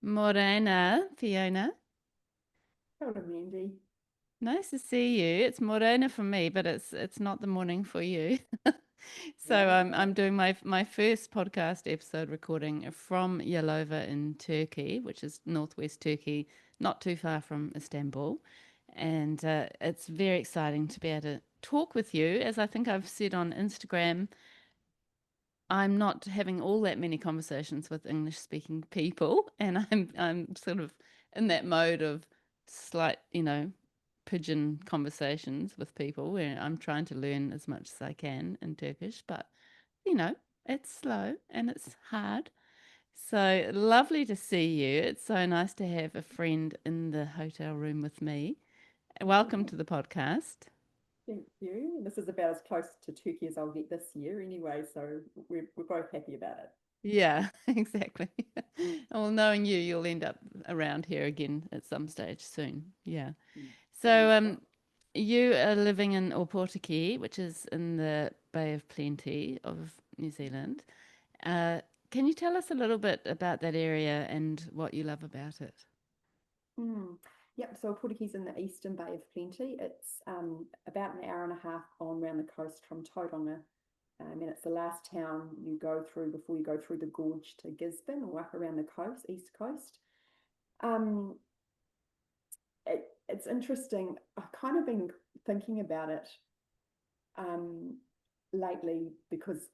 Morena, Fiona. Hello, Mandy. Nice to see you. It's Morena for me, but it's not the morning for you. So I'm Okay. doing my first podcast episode recording from Yalova in Turkey, which is northwest Turkey, not too far from Istanbul. And it's very exciting to be able to talk with you. As I think I've said on Instagram, I'm not having all that many conversations with English speaking people, and I'm sort of in that mode of slight, pigeon conversations with people where I'm trying to learn as much as I can in Turkish, but you know, it's slow and it's hard. So lovely to see you. It's so nice to have a friend in the hotel room with me. Welcome to the podcast. Thank you. This is about as close to Turkey as I'll get this year anyway, so we're both happy about it. Yeah, exactly. Well, knowing you, you'll end up around here again at some stage soon. Yeah. So, Fingers crossed. you are living in Ōpōtiki, which is in the Bay of Plenty of New Zealand. Uh, can you tell us a little bit about that area and what you love about it? Mm. Yep, so Ōpōtiki's in the Eastern Bay of Plenty. It's about an hour and a half on round the coast from Tauranga. And it's the last town you go through before you go through the gorge to Gisborne or up around the coast, east coast. Um, it's interesting. I've kind of been thinking about it um, lately because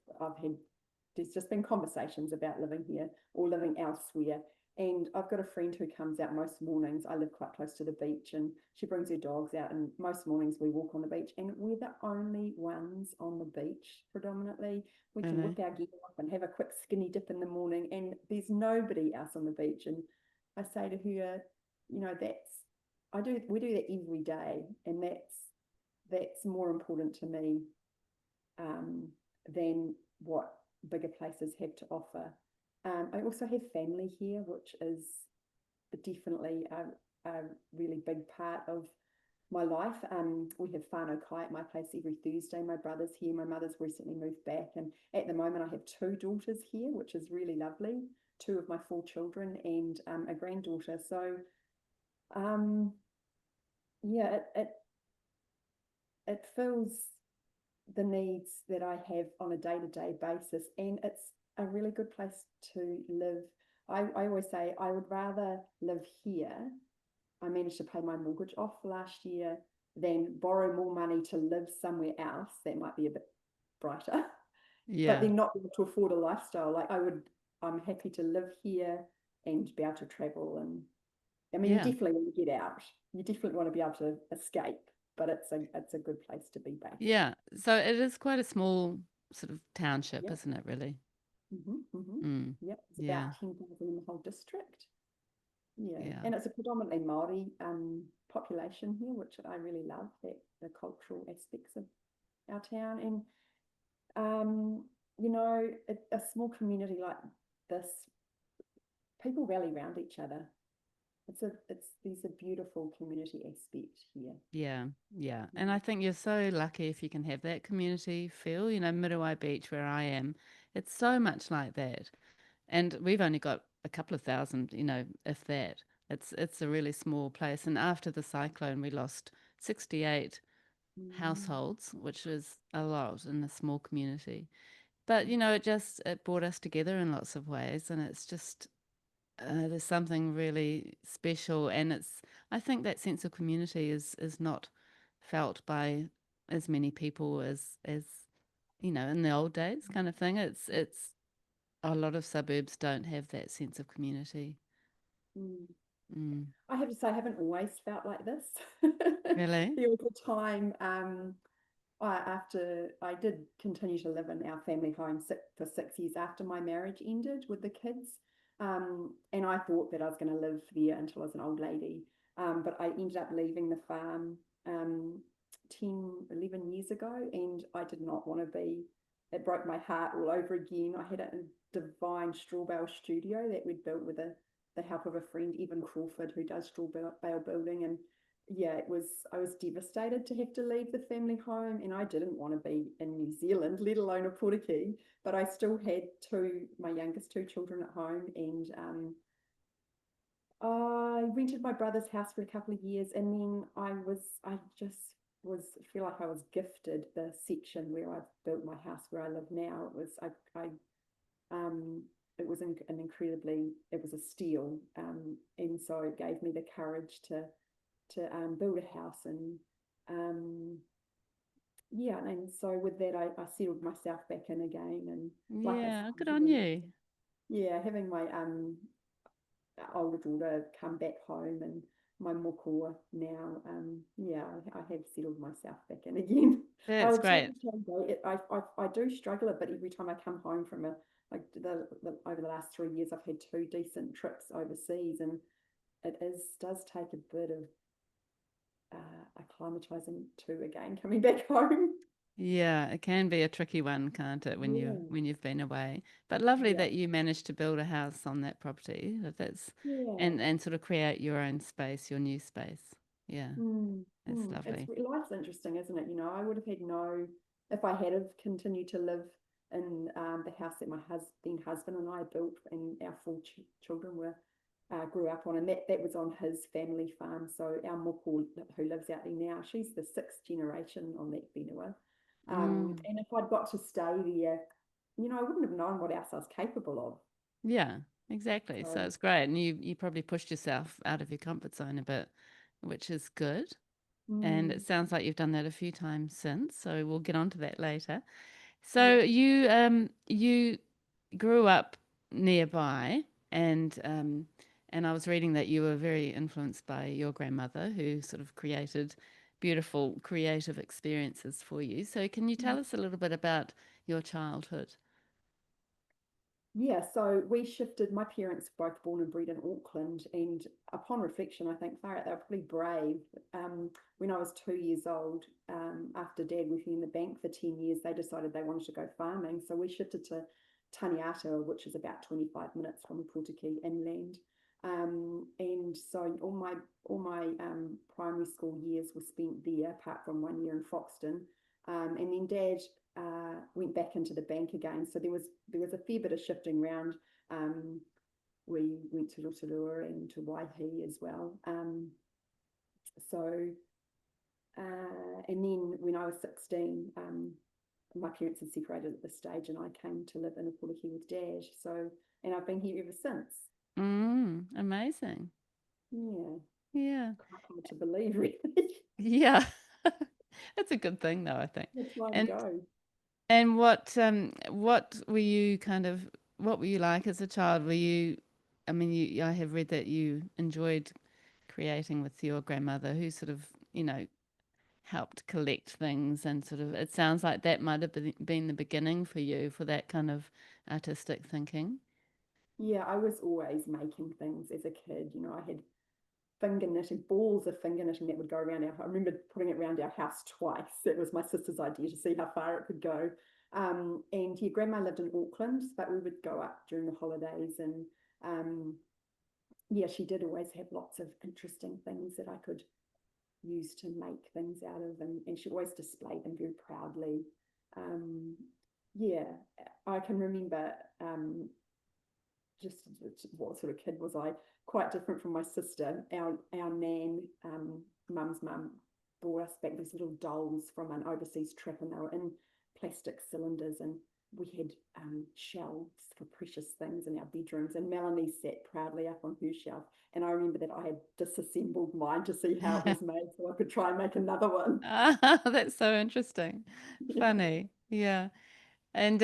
there's just been conversations about living here or living elsewhere. And I've got a friend who comes out most mornings. I live quite close to the beach, and she brings her dogs out. And most mornings we walk on the beach, and we're the only ones on the beach predominantly. We can Really? whip our gear up and have a quick skinny dip in the morning, and there's nobody else on the beach. And I say to her, that's we do that every day, and that's more important to me um, than what bigger places have to offer. I also have family here, which is definitely a really big part of my life. We have whānau kai at my place every Thursday. My brother's here. My mother's recently moved back. And at the moment, I have two daughters here, which is really lovely. Two of my four children and a granddaughter. So, um, yeah, it fills the needs that I have on a day-to-day basis, and it's a really good place to live. I always say I would rather live here. I managed to pay my mortgage off last year than borrow more money to live somewhere else that might be a bit brighter, but Yeah. then not be able to afford a lifestyle. I'm happy to live here and be able to travel. And I mean, you Yeah. definitely want to get out. You definitely want to be able to escape, but it's a good place to be based. Yeah. So it is quite a small sort of township, Yeah. isn't it, really? Mm-hmm. Mm. Yep, it's Yeah. about 10,000 in the whole district. Yeah, Yeah. and it's a predominantly Maori population here, which I really love, that the cultural aspects of our town. And a small community like this, people rally around each other. There's a beautiful community aspect here. Yeah, yeah. And I Mm. think you're so lucky if you can have that community feel, Miriwai Beach where I am, it's so much like that. And we've only got a couple of thousand, if that. It's a really small place. And after the cyclone, we lost 68 Mm. households, which was a lot in a small community. But, it brought us together in lots of ways. And it's just there's something really special, and I think that sense of community is not felt by as many people as in the old days kind of thing. It's a lot of suburbs don't have that sense of community. Mm. Mm. I have to say, I haven't always felt like this. Really? There was a time after I did continue to live in our family home for 6 years after my marriage ended with the kids. And I thought that I was going to live there until I was an old lady. But I ended up leaving the farm 10, 11 years ago, and I did not want to be. It broke my heart all over again. I had a divine straw bale studio that we'd built with the help of a friend, Evan Crawford, who does straw bale building. And yeah, I was devastated to have to leave the family home, and I didn't want to be in New Zealand, let alone Ōpōtiki. But I still had my youngest two children at home, and I rented my brother's house for a couple of years, and then I just feel like I was gifted the section where I've built my house where I live now. Um, it was it was a steal, and so it gave me the courage to build a house, and um, yeah, and so with that, I settled myself back in again, and like I said, Yeah, good I'm on you. having my older daughter come back home, and my moko now. Yeah, I have settled myself back in again. That's I'll tell great. you, I do struggle a bit every time I come home from the over the last 3 years. I've had two decent trips overseas, and does take a bit of acclimatizing to again coming back home. Yeah, it can be a tricky one, can't it, Yeah, when you've been away. But lovely yeah, that you managed to build a house on that property. That's yeah. and sort of create your own space, your new space. Yeah, that's lovely. Life's interesting, isn't it? I would have had no, if I had have continued to live in the house that my then husband and I built, and our four children were grew up on, and that was on his family farm. So our moko who lives out there now, she's the sixth generation on that whenua. Mm, And if I'd got to stay there, I wouldn't have known what else I was capable of. yeah, exactly. So So, it's great, and you probably pushed yourself out of your comfort zone a bit, which is good. And it mm, sounds like you've done that a few times since. So we'll get on to that later. So yeah. you grew up nearby, and I was reading that you were very influenced by your grandmother, who sort of created beautiful creative experiences for you. So can you tell us a little bit about your childhood? Yeah, so we shifted. My parents were both born and bred in Auckland, and upon reflection, I think far out they were pretty brave. When I was 2 years old, after Dad working in the bank for 10 years, they decided they wanted to go farming. So we shifted to Taniata, which is about 25 minutes from Ōpōtiki inland. And so all my primary school years were spent there, apart from 1 year in Foxton. And then Dad went back into the bank again. So there was a fair bit of shifting around. We went to Rotorua and to Waihi as well. So and then when I was 16, my parents had separated at this stage, and I came to live in Ōpōtiki with Dad. So and I've been here ever since. Amazing. Yeah, Yeah. quite hard to believe, really. Yeah. That's a good thing though, I think. That's why to And go. And what were you what were you like as a child? Were you I mean I have read that you enjoyed creating with your grandmother who sort of, helped collect things and sort of it sounds like that might have been the beginning for you for that kind of artistic thinking. Yeah, I was always making things as a kid. I had finger knitting, balls of finger knitting that would go around I remember putting it around our house twice. That was my sister's idea to see how far it could go. And yeah, grandma lived in Auckland, but we would go up during the holidays. And yeah, she did always have lots of interesting things that I could use to make things out of. And she always displayed them very proudly. Um, yeah, I can remember just what sort of kid was I? Quite different from my sister. Our nan, mum's mum, brought us back these little dolls from an overseas trip, and they were in plastic cylinders, and we had shelves for precious things in our bedrooms. And Melanie sat proudly up on her shelf, and I remember that I had disassembled mine to see how it was made, so I could try and make another one. Ah, that's so interesting. Yeah. Funny. Yeah. And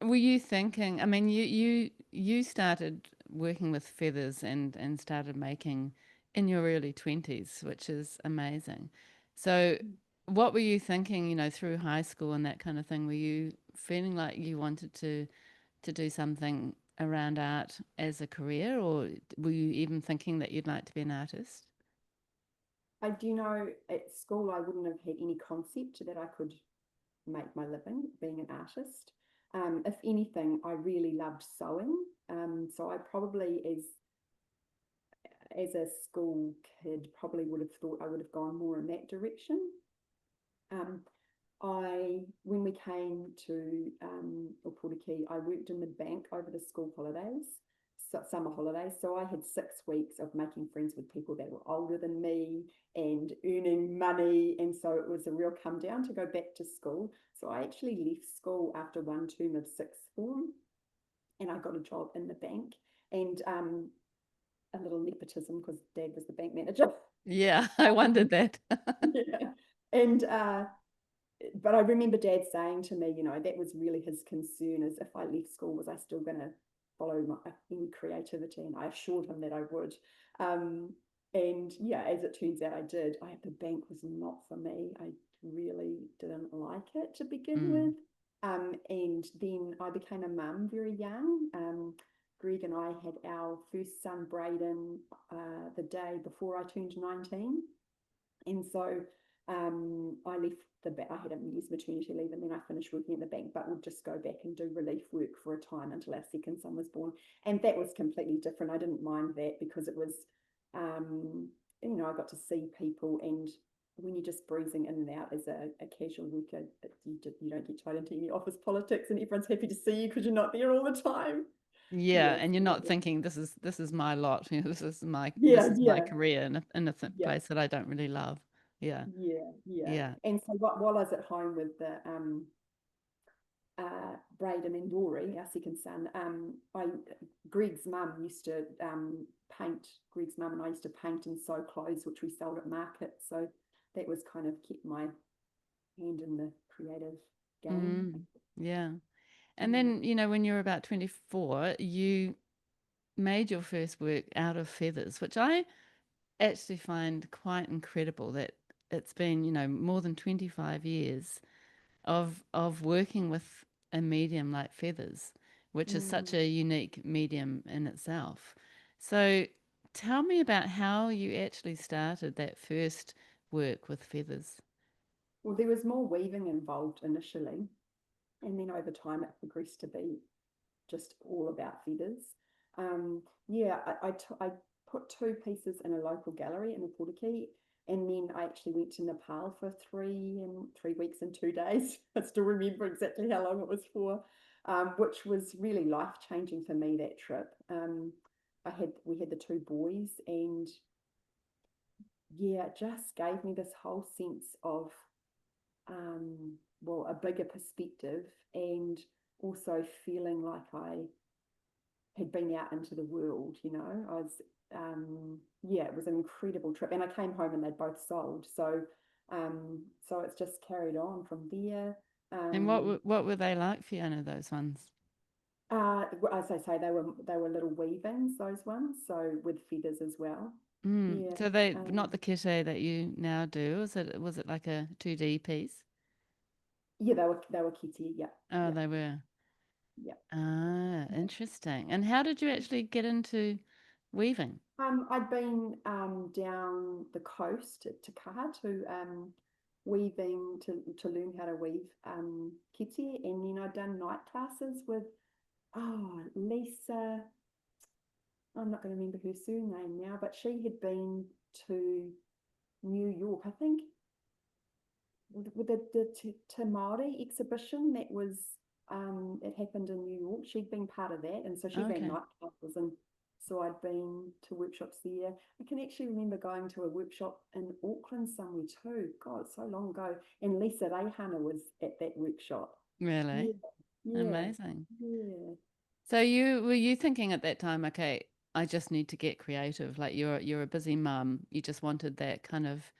were you thinking, I mean, you started working with feathers and started making in your early 20s, which is amazing. So what were you thinking, through high school and that kind of thing? Were you feeling like you wanted to do something around art as a career, or were you even thinking that you'd like to be an artist? I do know at school I wouldn't have had any concept that I could make my living being an artist. If anything, I really loved sewing. So I probably, as a school kid, probably would have thought I would have gone more in that direction. Um, when we came to Ōpōtiki, I worked in the bank over the school holidays. summer holidays. So I had 6 weeks of making friends with people that were older than me and earning money. And so it was a real come down to go back to school. So I actually left school after one term of sixth form, and I got a job in the bank. And a little nepotism because Dad was the bank manager. Yeah, I wondered that. Yeah. And but I remember Dad saying to me, that was really his concern, is if I left school, was I still going to follow any creativity? And I assured him that I would. And yeah, as it turns out, I did. The bank was not for me. I really didn't like it to begin with. And then I became a mum very young. Greg and I had our first son, Braden, the day before I turned 19. And so I left I had a year's maternity leave, and then I finished working at the bank, but would just go back and do relief work for a time until our second son was born. And that was completely different. I didn't mind that because it was, I got to see people, and when you're just breezing in and out as a casual worker, you don't get tied into any office politics, and everyone's happy to see you because you're not there all the time. Yeah, Yes. and you're not thinking this is my lot. This is Yeah, my yeah, career in a yeah, place that I don't really love. Yeah, yeah, yeah. yeah. And so while I was at home with the Braden and Rory, our second son, Greg's mum used to paint. Greg's mum and I used to paint and sew clothes, which we sold at market. So that was kind of kept my hand in the creative game. Yeah. And Yeah. then, when you were about 24, you made your first work out of feathers, which I actually find quite incredible that it's been, more than 25 years of working with a medium like feathers, which is such Mm. a unique medium in itself. So tell me about how you actually started that first work with feathers. Well, there was more weaving involved initially, and then over time it progressed to be just all about feathers. Yeah, I put 2 pieces in a local gallery in Ōpōtiki, and then I actually went to Nepal for 3 weeks and 2 days. I still remember exactly how long it was for, which was really life-changing for me, that trip. We had the 2 boys, and yeah, it just gave me this whole sense of a bigger perspective, and also feeling like I had been out into the world. I was, yeah, it was an incredible trip, and I came home and they'd both sold. So it's just carried on from there. And Um, what were they like, Fiona, those ones? as I say, they were little weavings, those ones, so with feathers as well. Yeah. So they not Um, the kete that you now do. Was it like a 2D piece? yeah, they were kitty. Yeah, Oh, yeah, they were. yeah. Ah, interesting. And how did you actually get into weaving? I'd been down the coast at Te Kaha to weaving to learn how to weave kite, and then I'd done night classes with Lisa. I'm not going to remember her surname now, but she had been to New York, I think, with the Te Māori exhibition that was it happened in New York. She'd been part of that, and so she ran Okay, night classes, and so I'd been to workshops there. I can actually remember going to a workshop in Auckland somewhere too. God, so long ago. And Lisa Reihana was at that workshop. Yeah, really? yeah, Amazing. yeah, So were you thinking at that time, okay, I just need to get creative. Like you're a busy mum. You just wanted that kind of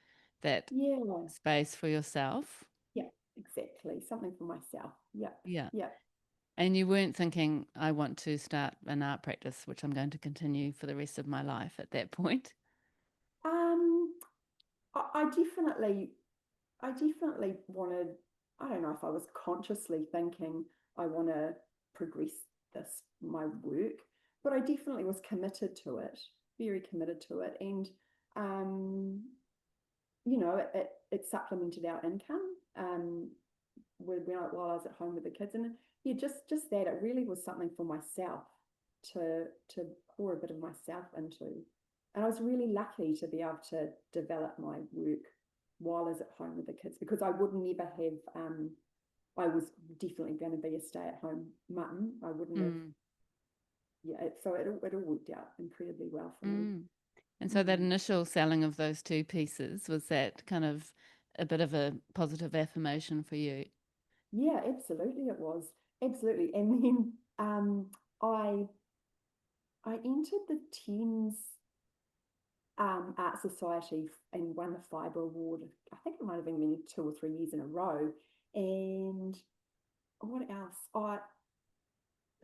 that yeah, space for yourself. yeah, exactly. Something for myself. Yeah, Yeah. yeah. And you weren't thinking, I want to start an art practice, which I'm going to continue for the rest of my life at that point. Um, I definitely wanted, I don't know if I was consciously thinking I want to progress my work, but I definitely was committed to it, very committed to it. And, um, it supplemented our income while I was at home with the kids. And yeah, just that, it really was something for myself to pour a bit of myself into. And I was really lucky to be able to develop my work while I was at home with the kids, because I would never have I was definitely going to be a stay-at-home mum. I wouldn't have Mm. yeah, so it all worked out incredibly well for me. Mm. And so that Mm. initial selling of those two pieces, was that kind of a bit of a positive affirmation for you? Yeah, absolutely, it was absolutely. And then I I entered the Thames Art Society and won the Fibre Award. I think it might have been 2 or 3 years in a row. And what else?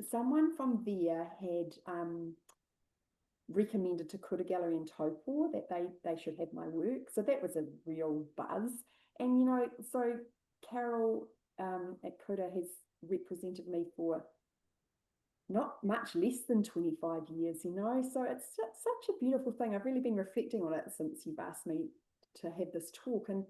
Someone from there had recommended to Kura Gallery in Taupo that they should have my work. So that was a real buzz. And so Carol at Kura has represented me for not much less than 25 years, so it's such a beautiful thing. I've really been reflecting on it since you've asked me to have this talk. And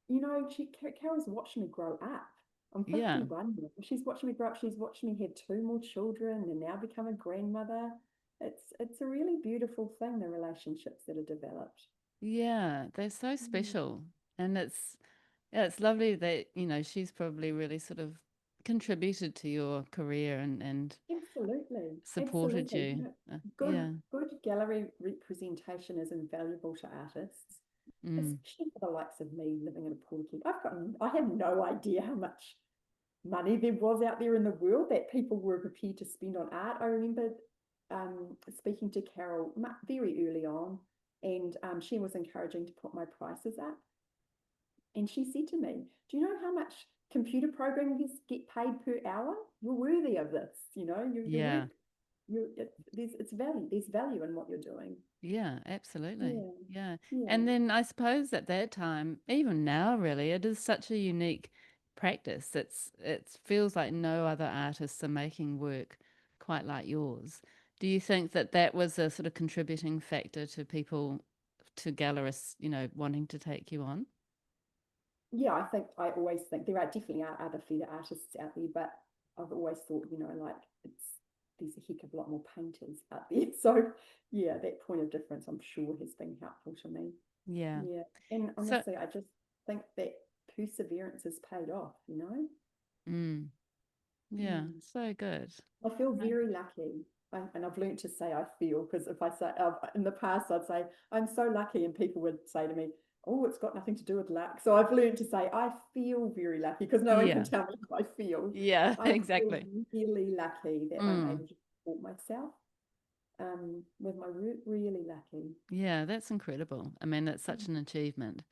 Carol's watched me grow up. I'm Yeah. 51 now. She's watching me grow up. She's watched me have 2 more children and now become a grandmother. It's a really beautiful thing, the relationships that are developed. Yeah, they're so Mm. special. And yeah, it's lovely that, she's probably really sort of contributed to your career and Absolutely, supported absolutely. you. Good Yeah. good gallery representation is invaluable to artists, Mm. especially for the likes of me living in Ōpōtiki. I have no idea how much money there was out there in the world that people were prepared to spend on art. I remember speaking to Carol very early on, and she was encouraging to put my prices up. And she said to me, "Do you know how much computer programmers get paid per hour? You're worthy of this. Your Yeah. work. There's value in what you're doing." Yeah, absolutely. Yeah, Yeah. And yeah. then I suppose at that time, even now really, it is such a unique practice. It feels like no other artists are making work quite like yours. Do you think that that was a sort of contributing factor to people, to gallerists, wanting to take you on? Yeah, I always think there are definitely other theatre artists out there, but I've always thought, like there's a heck of a lot more painters out there. So yeah, that point of difference I'm sure has been helpful to me. Yeah. Yeah. And So, honestly, I just think that perseverance has paid off. mm, yeah, Mm. so good. I feel Right. very lucky. And I've learned to say I feel, because if I say in the past, I'd say I'm so lucky, and people would say to me, "Oh, it's got nothing to do with luck." So I've learned to say I feel very lucky, because no one can Yeah. tell me how I feel. Yeah, I feel exactly. really lucky that I'm Mm. able to support myself with my work. Really lucky. Yeah, that's incredible. I mean, that's such an achievement.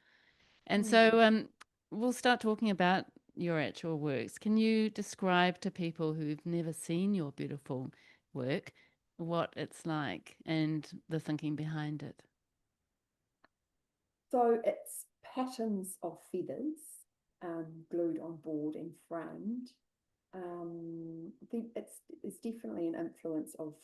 And Mm. so we'll start talking about your actual works. Can you describe to people who've never seen your beautiful work what it's like and the thinking behind it? So it's patterns of feathers glued on board and framed. It's definitely an influence of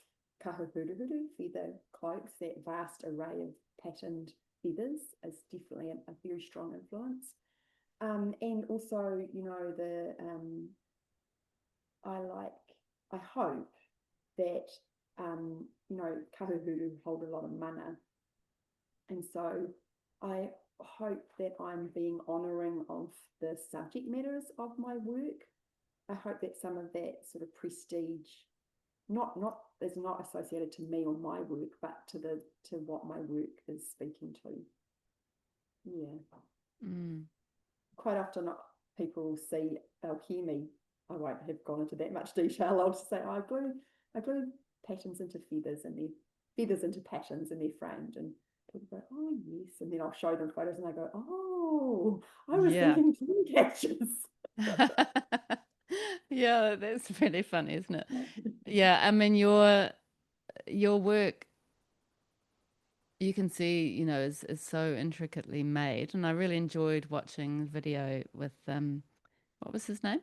kahuhuruhuru feather cloaks. That vast array of patterned feathers is definitely a very strong influence. And also, I like, I hope that, kahuhuru hold a lot of mana. And so I hope that I'm being honouring of the subject matters of my work. I hope that some of that sort of prestige not is not associated to me or my work, but to what my work is speaking to. Yeah. Mm. Quite often people see, they'll hear me. I won't have gone into that much detail. I'll just say, I glue patterns into feathers, and they're feathers into patterns, and they're framed, and people go, "Oh yes," and then I'll show them photos and they go, "Oh, I was Yeah. thinking dream catchers." Yeah, that's really funny, isn't it? Yeah, I mean your work you can see, is so intricately made, and I really enjoyed watching the video with what was his name?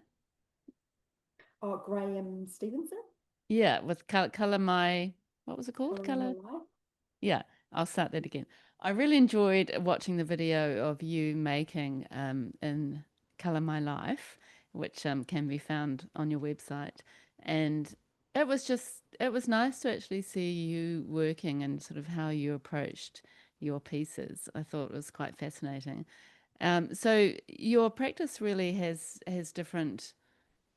Oh, Graham Stevenson, Yeah, with color my what was it called? Colour My Color. Life. Yeah, I'll start that again. I really enjoyed watching the video of you making in Color My Life, which can be found on your website. And it was nice to actually see you working and sort of how you approached your pieces. I thought it was quite fascinating. So your practice really has different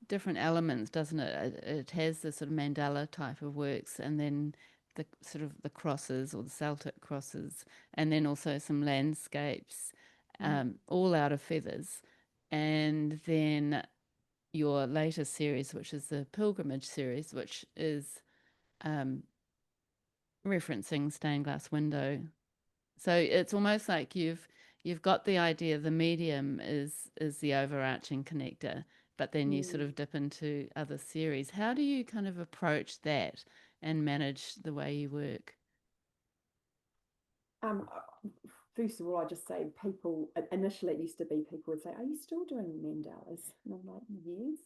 different elements, doesn't it? It has the sort of mandala type of works, and then the sort of the crosses or the Celtic crosses, and then also some landscapes, Mm. all out of feathers. And then your latest series, which is the pilgrimage series, which is um, referencing stained glass window. So it's almost like you've got the idea the medium is the overarching connector, but then you sort Mm. of dip into other series. How do you kind of approach that and manage the way you work? Um, First of all, I just say people initially it used to be people would say, "Are you still doing mandalas?" And I'm like, "Yes."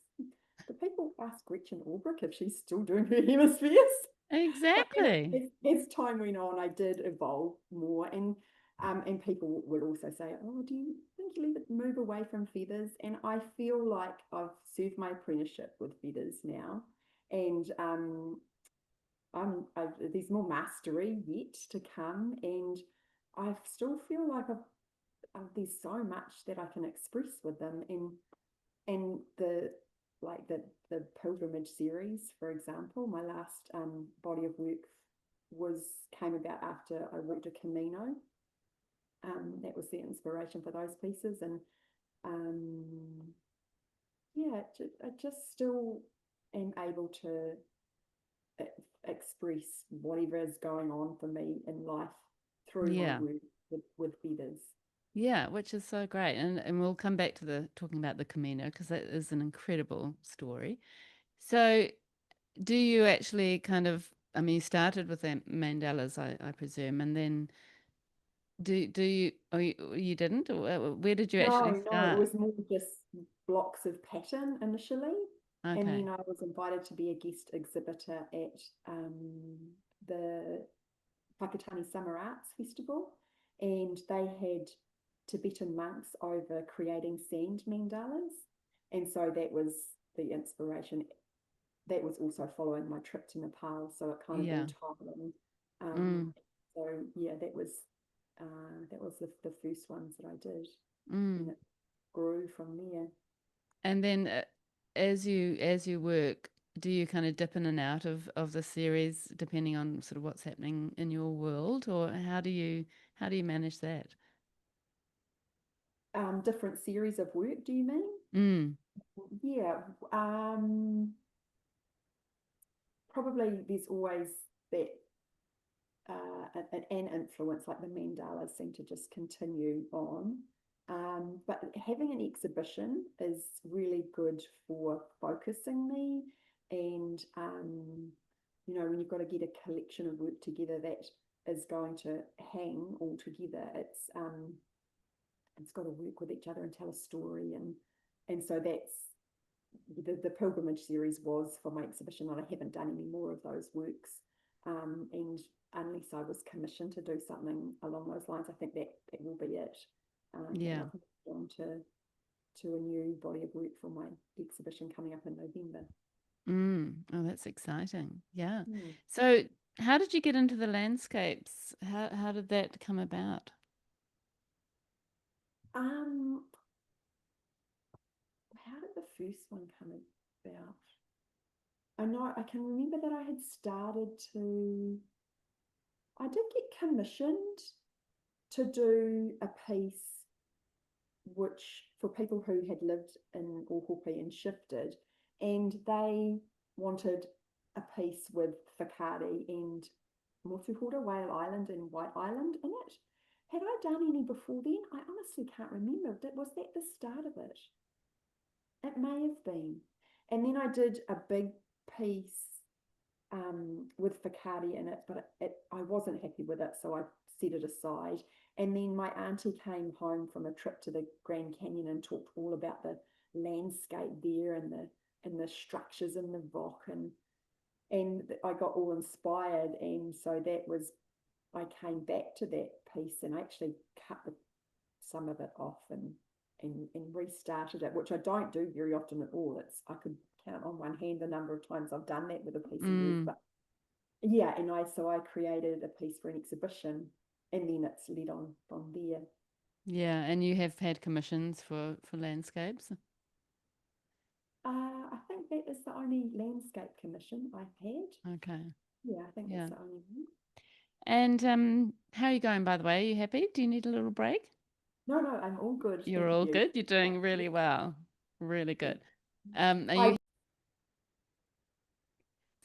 But people ask Gretchen Albrecht if she's still doing her hemispheres. But Exactly. as time went on, I did evolve more, and people would also say, "Oh, do you think you move away from feathers?" And I feel like I've served my apprenticeship with feathers now, and there's more mastery yet to come, and I still feel like there's so much that I can express with them, and the like the pilgrimage series, for example, my last body of work was came about after I walked a Camino. That was the inspiration for those pieces, and um, yeah, I just still am able to express whatever is going on for me in life through my Yeah. work with feathers. Yeah, which is so great. And we'll come back to the talking about the Camino because that is an incredible story. So do you actually kind of, I mean, you started with the mandalas, I presume, and then do you, you didn't? Or where did you actually No, it start? was more just blocks of pattern initially. And Okay. then I was invited to be a guest exhibitor at the Whakatane Summer Arts Festival. And they had Tibetan monks over creating sand mandalas. And so that was the inspiration. That was also following my trip to Nepal. So it kind of all Yeah. tied in. Um, Mm, so yeah, that was the first ones that I did. And mm. it grew from there. And then as you work, do you kind of dip in and out of the series depending on sort of what's happening in your world, or how do you manage that? Different series of work, do you mean? Mm, Yeah. Probably there's always that an influence, like the mandalas seem to just continue on. But having an exhibition is really good for focusing me. And, when you've got to get a collection of work together that is going to hang all together, it's got to work with each other and tell a story. And so that's the pilgrimage series was for my exhibition, and I haven't done any more of those works. And unless I was commissioned to do something along those lines, I think that will be it. And yeah. I've moved on to a new body of work for my exhibition coming up in November. Oh, that's exciting. Yeah. Hmm. So, how did you get into the landscapes? How did that come about? Um, how did the first one come about? I know I can remember that I had started to. I did get commissioned to do a piece which for people who had lived in Ōpōtiki and shifted, and they wanted a piece with Whakaari and Motuhora, Whale Island and White Island in it. Had I done any before then? I honestly can't remember. Was that the start of it? It may have been. And then I did a big piece with Ficcardi in it, but I wasn't happy with it, so I set it aside. And then my auntie came home from a trip to the Grand Canyon and talked all about the landscape there and the structures in the rock, and I got all inspired, and so that was I came back to that piece and I actually cut some of it off and restarted it, which I don't do very often at all. I could count on one hand the number of times I've done that with a piece of work, Mm, but yeah, and I created a piece for an exhibition, and then it's led on from there. yeah, and you have had commissions for landscapes. I think that is the only landscape commission I've had. Okay. Yeah, I think that's Yeah. the only one. And how are you going, by the way? Are you happy? Do you need a little break? No, no, I'm all good. You're Thank all you. good. You're Yeah, doing yeah, really well. Really yeah. good. Are I you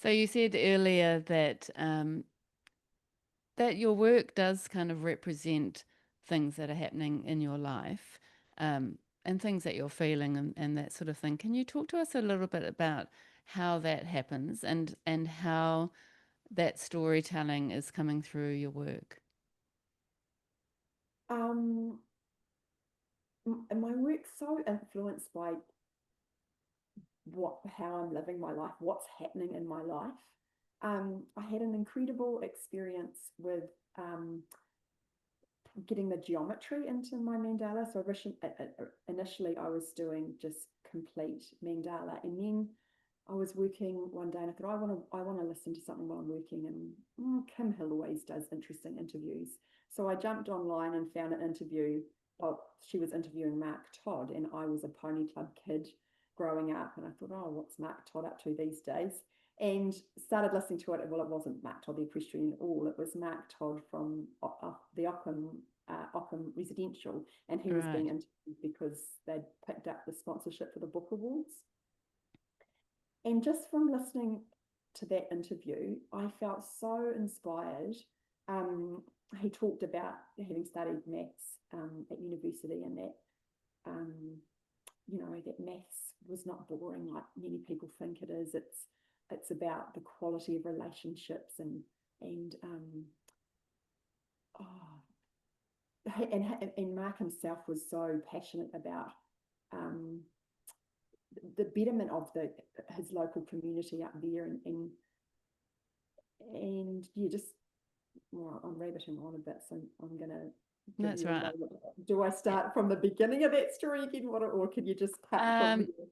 so you said earlier that your work does kind of represent things that are happening in your life, and things that you're feeling and that sort of thing. Can you talk to us a little bit about how that happens and how that storytelling is coming through your work? um my work's so influenced by how I'm living my life, what's happening in my life. I had an incredible experience with getting the geometry into my mandala. So initially I was doing just complete mandala, and then I was working one day and I thought I want to listen to something while I'm working. And Kim Hill always does interesting interviews, so I jumped online and found an interview. Oh, she was interviewing Mark Todd, and I was a pony club kid growing up, and I thought, oh, what's Mark Todd up to these days? And started listening to it. Well, it wasn't Mark Todd the equestrian at all. It was Mark Todd from the Ockham Residential, and he was being Right. interviewed because they'd picked up the sponsorship for the book awards. And just from listening to that interview, I felt so inspired. Um, he talked about having studied maths at university, and that um, that maths was not boring like many people think it is. It's about the quality of relationships, and oh, and Mark himself was so passionate about um, the betterment of his local community up there, and yeah, just well, I'm rabbiting on a bit, so I'm gonna give That's you a right. moment. Do I Yeah. start from the beginning of that story again, or can you just cut from Um, there?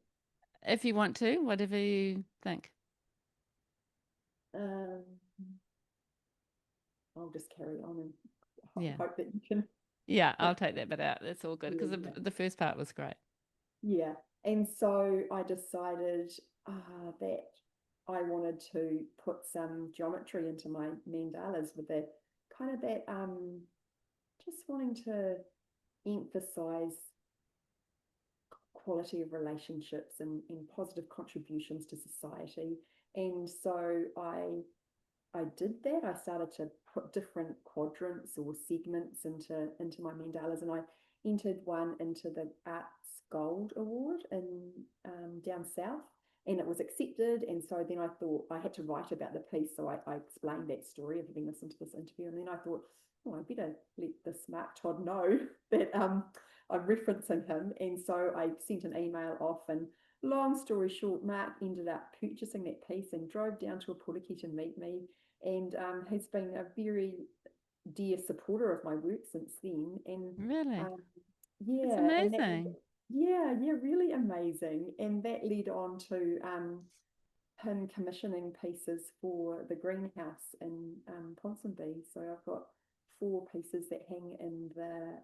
if you want to, whatever you think. Um, I'll just carry on and Yeah. hope that you can. Yeah, I'll take that bit out. That's all good Yeah, because yeah, the first part was great. yeah. And so I decided that I wanted to put some geometry into my mandalas with the kind of that just wanting to emphasize quality of relationships and positive contributions to society. And so I did that. I started to put different quadrants or segments into my mandalas, and I entered one into the Arts Gold Award in down south, and it was accepted. And so then I thought I had to write about the piece, so I explained that story of having listened to this interview, and then I thought, oh, I better let this Mark Todd know that I'm referencing him, and so I sent an email off and. Long story short, Mark ended up purchasing that piece and drove down to Ōpōtiki to meet me, and has been a very dear supporter of my work since then. And Really? um, It's yeah, and that amazing. yeah, really amazing. And that led on to him commissioning pieces for the greenhouse in Ponsonby. So I've got 4 pieces that hang in the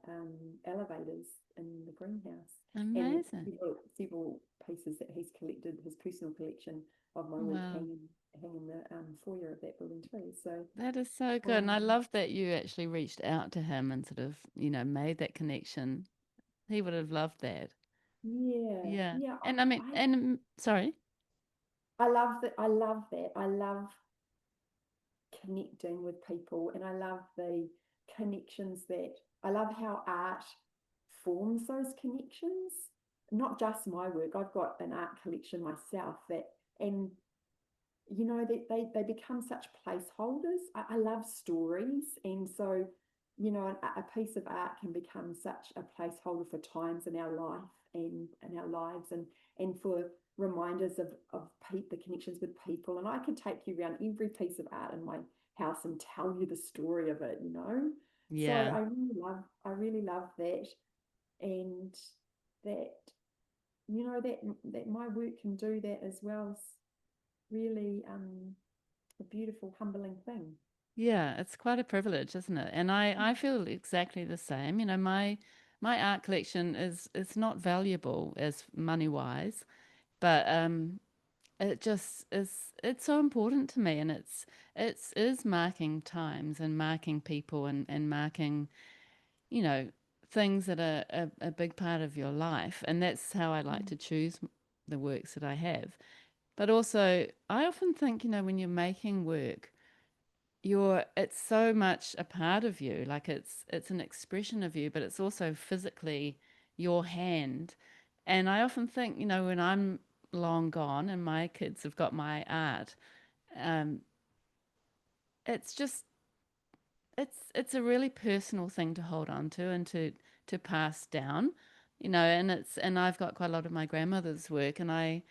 elevators in the greenhouse, and Amazing. several pieces that he's collected, his personal collection of my work, Wow. hang in the foyer of that building too. So That is so good. And um, I love that you actually reached out to him and sort of, made that connection. He would have loved that. yeah, Yeah. yeah, And I mean, and sorry. I love that. I love that. I love connecting with people, and I love the connections that I love how art forms those connections. Not just my work. I've got an art collection myself that, and they become such placeholders. I love stories, and so a piece of art can become such a placeholder for times in our life and in our lives, and for reminders of the connections with people. And I could take you around every piece of art in my house and tell you the story of it. So Yeah. I really love that, and that that my work can do that as well. It's really a beautiful, humbling thing. Yeah, it's quite a privilege, isn't it? And I feel exactly the same. My art collection is it's not valuable as money wise, but it just it's so important to me, and it's is marking times and marking people and marking, you know, things that are a big part of your life. And that's how I like Mm. to choose the works that I have. But also, I often think, you know, when you're making work, it's so much a part of you. Like it's an expression of you, but it's also physically your hand. And I often think, you know, when I'm long gone and my kids have got my art, um, it's just it's a really personal thing to hold on to and to pass down, you know. And I've got quite a lot of my grandmother's work, and I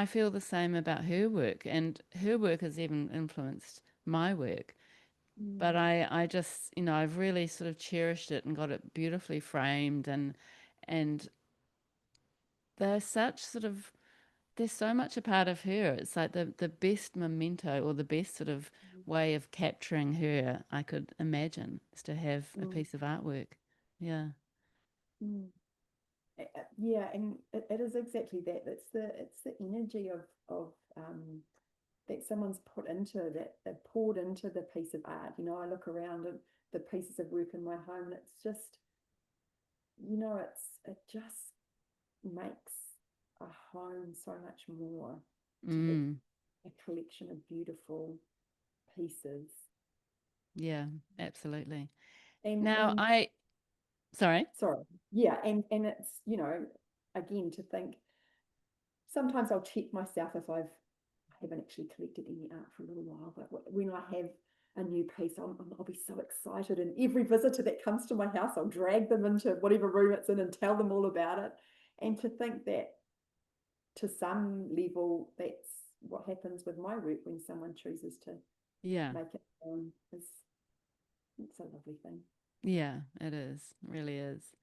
feel the same about her work, and her work has even influenced my work. But Mm. I just, you know, I've really sort of cherished it and got it beautifully framed, and they're such sort of there's so much a part of her. It's like the best memento or the best sort of way of capturing her I could imagine is to have a Mm. piece of artwork. Yeah. Mm. Yeah, and it is exactly that. It's the energy of that someone's put into that, they poured into the piece of art. You know, I look around at the pieces of work in my home, and it's just, you know, it just makes a home so much more to have Mm. a collection of beautiful pieces. Yeah, absolutely. Now And I sorry. sorry, yeah, and it's, you know, again, to think sometimes I'll check myself if I haven't actually collected any art for a little while, but when I have a new piece, I'll be so excited. And every visitor that comes to my house, I'll drag them into whatever room it's in and tell them all about it. And to think that to some level, that's what happens with my work when someone chooses to Yeah. make it is it's a lovely thing. Yeah, it is. It really is.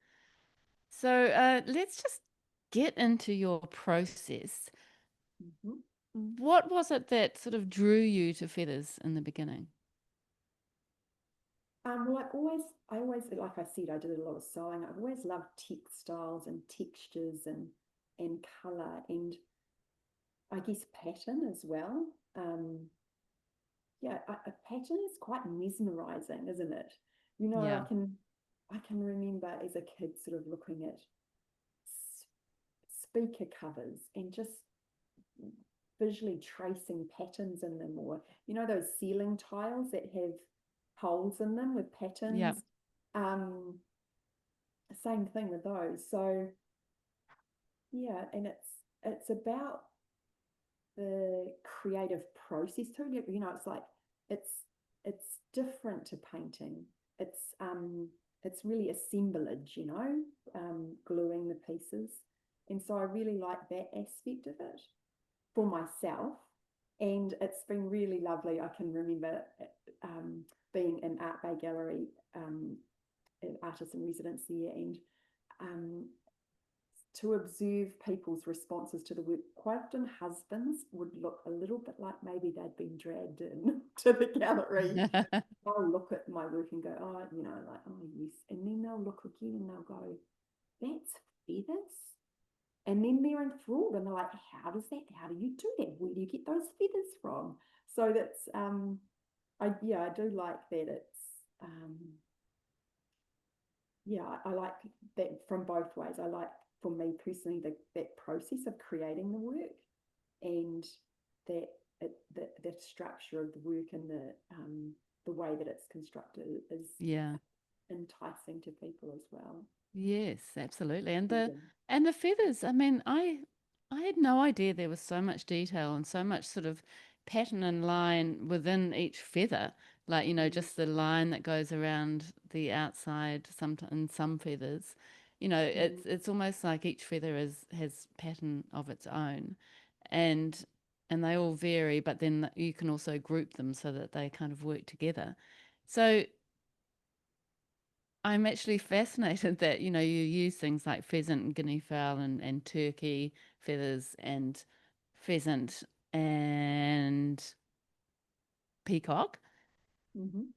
So let's just get into your process. Mm-hmm. What was it that sort of drew you to feathers in the beginning? Well, I always, like I said, I did a lot of sewing. I've always loved textiles and textures and color and I guess pattern as well. Yeah, a pattern is quite mesmerizing, isn't it? You know, Yeah. I can remember as a kid sort of looking at speaker covers and just visually tracing patterns in them, or you know those ceiling tiles that have holes in them with Yeah. patterns. Um, Same thing with those. So yeah, and it's about the creative process too. You know, it's like it's it's different to painting. It's really assemblage, you know, gluing the pieces. And so I really like that aspect of it for myself. And it's been really lovely. I can remember being in Art Bay Gallery, an artist in residence there, and um, to observe people's responses to the work. Quite often, husbands would look a little bit like maybe they'd been dragged in to the gallery. They'll look at my work and go, oh, you know, like, oh, yes. And then they'll look again and they'll go, that's feathers. And then they're enthralled and they're like, how do you do that? Where do you get those feathers from? So that's, I do like that. It's, um, yeah, I like that from both ways. I like, for me personally, that process of creating the work and that the structure of the work and the way that it's constructed is Yeah. enticing to people as well. Yes, absolutely. And the Pleasing. and the feathers, I mean, I had no idea there was so much detail and so much sort of pattern and line within each feather. Like, you know, Mm, just the line that goes around the outside some in some feathers. You know, mm, it's almost like each feather is has pattern of its own. And and they all vary, but then you can also group them so that they kind of work together. So I'm actually fascinated that, you know, you use things like pheasant and guinea fowl and turkey feathers and pheasant and peacock. mhm.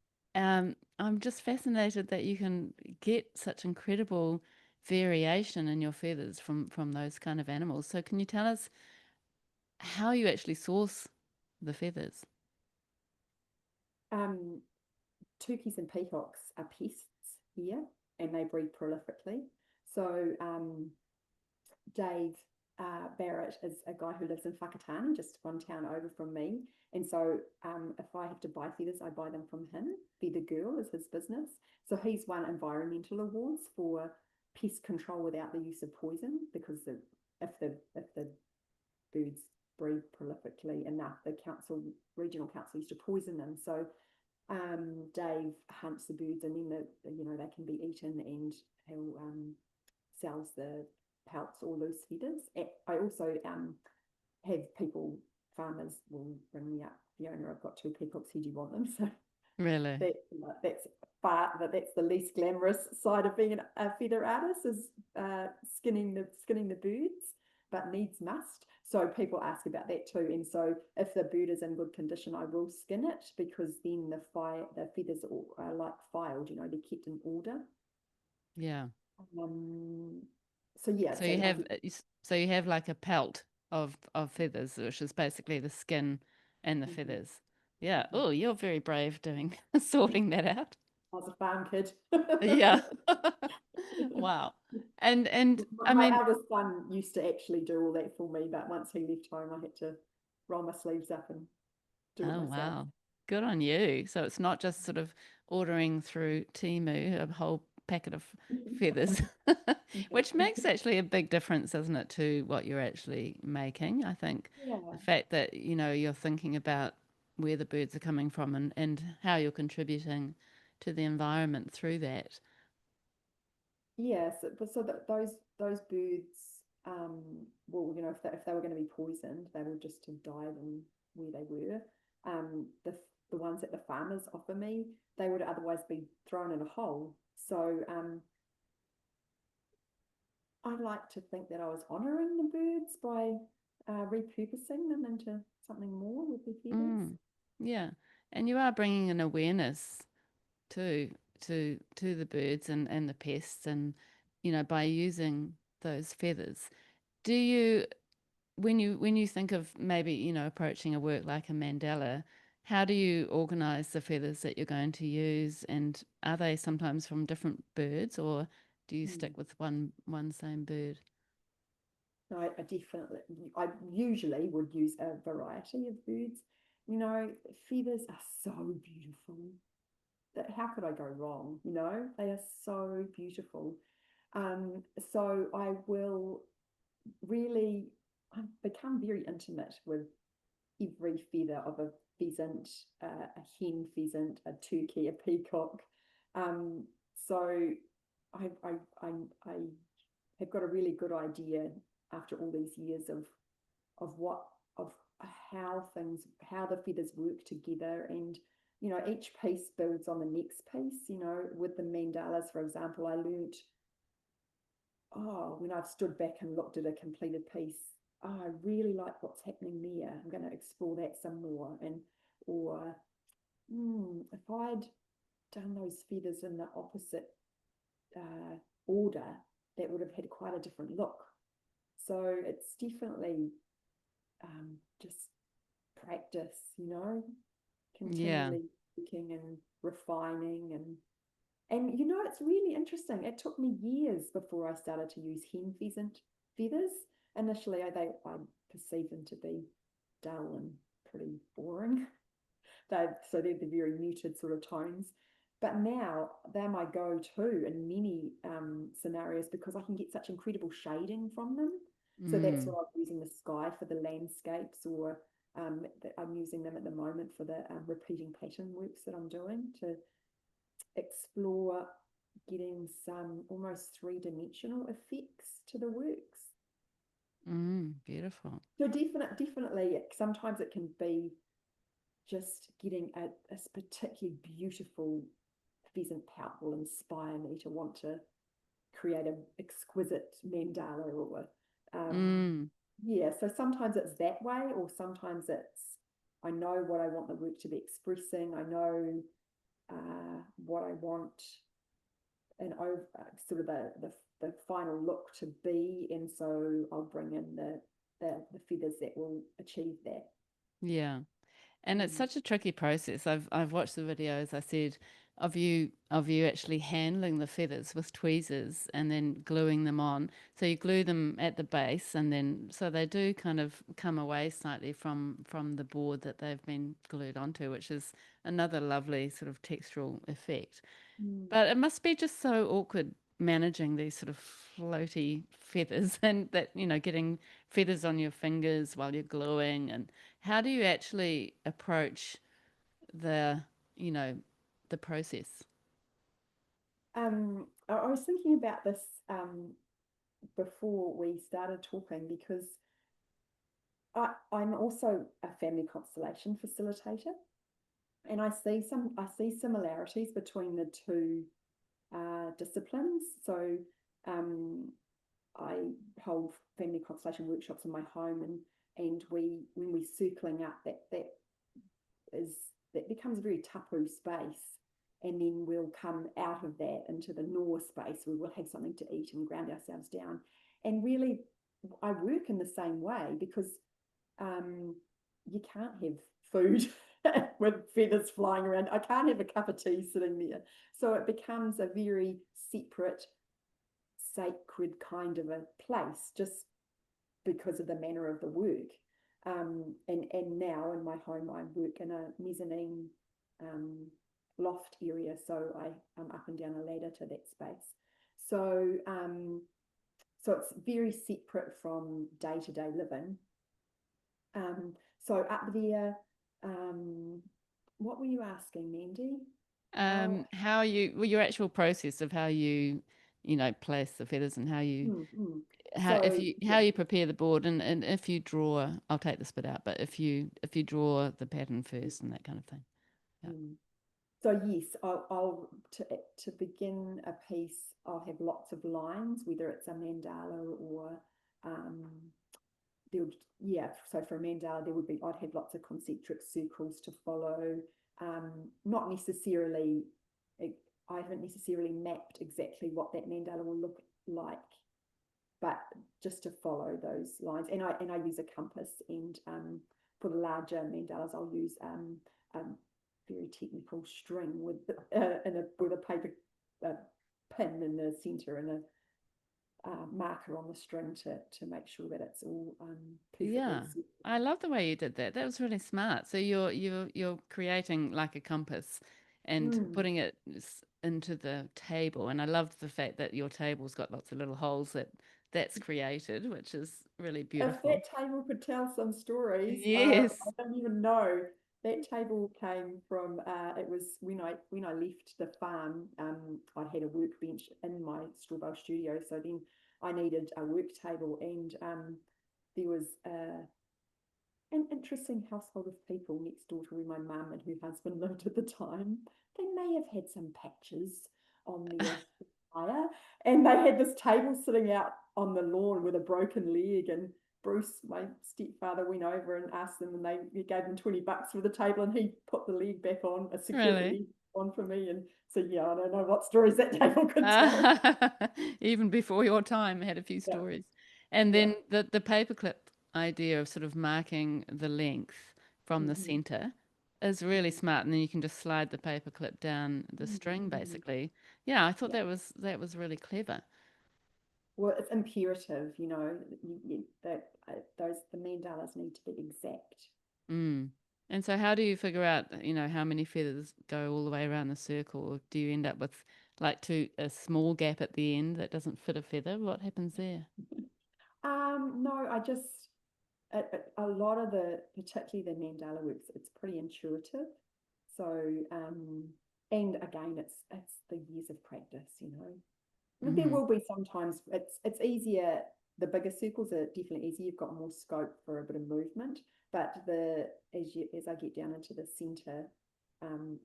I'm just fascinated that you can get such incredible variation in your feathers from those kind of animals. So can you tell us how you actually source the feathers. Um, Turkeys and peacocks are pests here, and they breed prolifically. So Dave Barrett is a guy who lives in Whakatane, just one town over from me. And so if I have to buy feathers, I buy them from him. Feather Girl is his business. So he's won environmental awards for pest control without the use of poison, because if the birds breed prolifically enough, the regional council used to poison them. So Dave hunts the birds, and then they can be eaten, and he'll sells the pelts or loose feathers. I also have people, farmers will ring me up, Fiona, I've got 2 peacocks, here, do you want them? So Really? that's that's the least glamorous side of being a feather artist, is skinning the birds, but needs must. So people ask about that too. And so if the bird is in good condition, I will skin it, because then the feathers are like filed, they're kept in order. Yeah. Um, so yeah, So so you I have get. so you have like a pelt of feathers, which is basically the skin and the Mhm, feathers. Yeah. mhm. Oh, you're very brave doing sorting that out. I was a farm kid. Yeah. Wow. And I My mean, eldest son used to actually do all that for me, but once he left home, I had to roll my sleeves up and do it oh myself. wow. Good on you. So it's not just sort of ordering through Temu a whole packet of feathers, which makes actually a big difference, doesn't it, to what you're actually making? I think Yeah, the fact that, you're thinking about where the birds are coming from and how you're contributing to the environment through that. yeah. So those birds, well, if they were going to be poisoned, they would just have died in where they were. The ones that the farmers offer me, they would otherwise be thrown in a hole. So I like to think that I was honouring the birds by repurposing them into something more with their feathers. Mm, yeah. And you are bringing an awareness to to the birds and the pests and by using those feathers. Do you when you think of maybe approaching a work like a mandala, how do you organize the feathers that you're going to use, and are they sometimes from different birds, or do you Mm. stick with one same bird? So I usually would use a variety of birds. Feathers are so beautiful that how could I go wrong? They are so beautiful. Um, so I will really, I've become very intimate with every feather of a pheasant, a hen pheasant, a turkey, a peacock. Um, so I, I, I, I have got a really good idea after all these years of what of how the feathers work together, and each piece builds on the next piece. With the mandalas, for example, I learnt, when I've stood back and looked at a completed piece, I really like what's happening there, I'm going to explore that some more. And or if I'd done those feathers in the opposite order, that would have had quite a different look. So it's definitely just practice, Yeah. continually working and refining. And it's really interesting. It took me years before I started to use hen pheasant feathers. Initially, I perceived them to be dull and pretty boring. So they're the very muted sort of tones. But now they're my go-to in many scenarios, because I can get such incredible shading from them. So that's Mm, what I'm using the sky for the landscapes, or I'm using them at the moment for the repeating pattern works that I'm doing, to explore getting some almost three-dimensional effects to the works. beautiful. So definitely, sometimes it can be just getting a particularly beautiful pheasant pout will inspire me to want to create an exquisite mandala, or Mm, yeah. So sometimes it's that way, or sometimes it's, I know what I want the work to be expressing. I know what I want an over sort of the final look to be, and so I'll bring in the feathers that will achieve that. Yeah. And it's Mm. such a tricky process. I've watched the videos, I said, of you actually handling the feathers with tweezers and then gluing them on. So you glue them at the base and then so they do kind of come away slightly from the board that they've been glued onto, which is another lovely sort of textural effect. Mm. But it must be just so awkward managing these sort of floaty feathers and that, getting feathers on your fingers while you're gluing. And how do you actually approach the, you know, the process? I was thinking about this before we started talking because I'm also a family constellation facilitator, and I see similarities between the two disciplines. So um, I hold family constellation workshops in my home, and when we're circling up, is that becomes a very tapu space, and then we'll come out of that into the Noor space where we'll have something to eat and ground ourselves down. And really, I work in the same way because you can't have food with feathers flying around. I can't have a cup of tea sitting there. So it becomes a very separate, sacred kind of a place just because of the manner of the work. And now in my home, I work in a mezzanine um, loft area, so I'm up and down a ladder to that space. So so it's very separate from day to day living. So up there, um, what were you asking, Mandy? How? How you, well, your actual process of how you, place the feathers and how you, Mm, mm. how if So you how yeah, you prepare the board and if you draw, I'll take this bit out, but if you draw the pattern first and that kind of thing. Yeah. mm. So yes, I'll to begin a piece, I'll have lots of lines, whether it's a mandala or um, there would, yeah. So for a mandala, there would be I'd have lots of concentric circles to follow. Not necessarily, I haven't necessarily mapped exactly what that mandala will look like, but just to follow those lines. And I use a compass, and for the larger mandalas, I'll use very technical string with with a paper uh, pin in the center and a marker on the string to make sure that it's all perfectly Yeah. set. I love the way you did that. That was really smart. So you're creating like a compass and Mm. putting it into the table. And I love the fact that your table's got lots of little holes that's created, which is really If beautiful. that table could tell some stories, I Yes. don't even know. That table came from it was when I left the farm. I had a workbench in my Strawbell studio, so then I needed a work table, and there was an interesting household of people next door to where my mum and her husband lived at the time. They may have had some patches on their fire, and they had this table sitting out on the lawn with a broken leg. And Bruce, my stepfather, went over and asked them, and they gave him $20 for the table, and he put the leg back on, secured the Really? leg on for me. And so yeah, I don't know what stories that table could tell. Uh, Even before your time, had a few Yeah, stories. And yeah. then the paperclip idea of sort of marking the length from the Mm-hmm. center is really smart. And then you can just slide the paperclip down the string, Mm-hmm. basically. Yeah, I thought Yeah. that was really clever. Well, it's imperative, that those the mandalas need to be exact. Mm. And so how do you figure out, how many feathers go all the way around the circle? Or do you end up with like a small gap at the end that doesn't fit a feather? What happens there? No, I just a lot of particularly the mandala works, it's pretty intuitive. So, and again, it's the years of practice. There Hmm. will be sometimes it's easier. The bigger circles are definitely easier. You've got more scope for a bit of movement. But as I get down into the center, you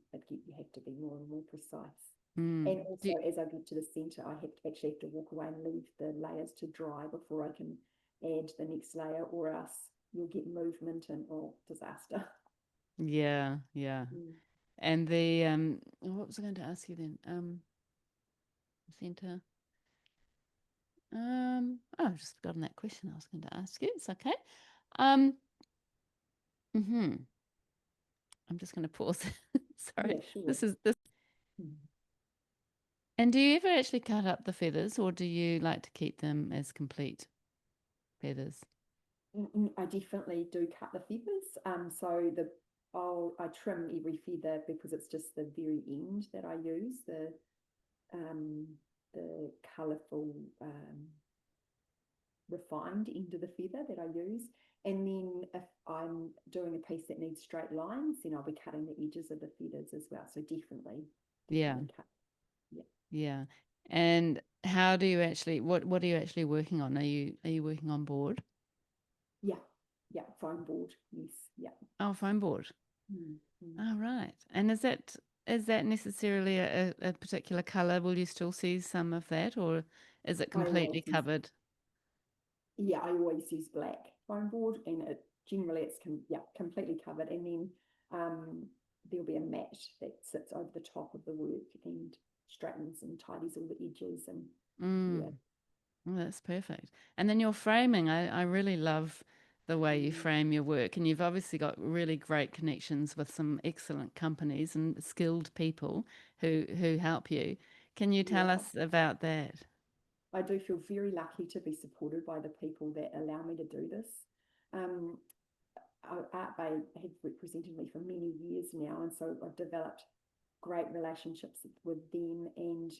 have to be more and more precise. Mm. And also, as I get to the center, I actually have to walk away and leave the layers to dry before I can add the next layer, or else you'll get movement and disaster. Yeah, yeah. Mm. And what was I going to ask you then? Center. Oh, I've just forgotten that question I was going to ask you. It's okay. Um, hmm I'm just going to pause. Sorry. Yeah, sure. This is this. Mm. And do you ever actually cut up the feathers, or do you like to keep them as complete feathers? I definitely do cut the feathers. So I trim every feather because it's just the very end that I use, um, the colourful refined end of the feather that I use. And then if I'm doing a piece that needs straight lines, then I'll be cutting the edges of the feathers as well. So Yeah, definitely cut. Yeah, yeah. And how do you actually what are you actually working on? Are you working on board? yeah, yeah. Foam board. Yes, yeah. Oh, foam board. Mm. Oh, right. And is that necessarily a particular color? Will you still see some of that, or is it I completely always use covered? Yeah, I always use black foam board, and generally it's completely covered, and then um, there'll be a mat that sits over the top of the work and straightens and tidies all the edges, and yeah, Mm. Oh, that's perfect. And then your framing, I really love the way you mm, frame your work. And you've obviously got really great connections with some excellent companies and skilled people who help you. Can you tell yeah. us about that? I do feel very lucky to be supported by the people that allow me to do this. Um, Art Bay have represented me for many years now, and so I've developed great relationships with them, and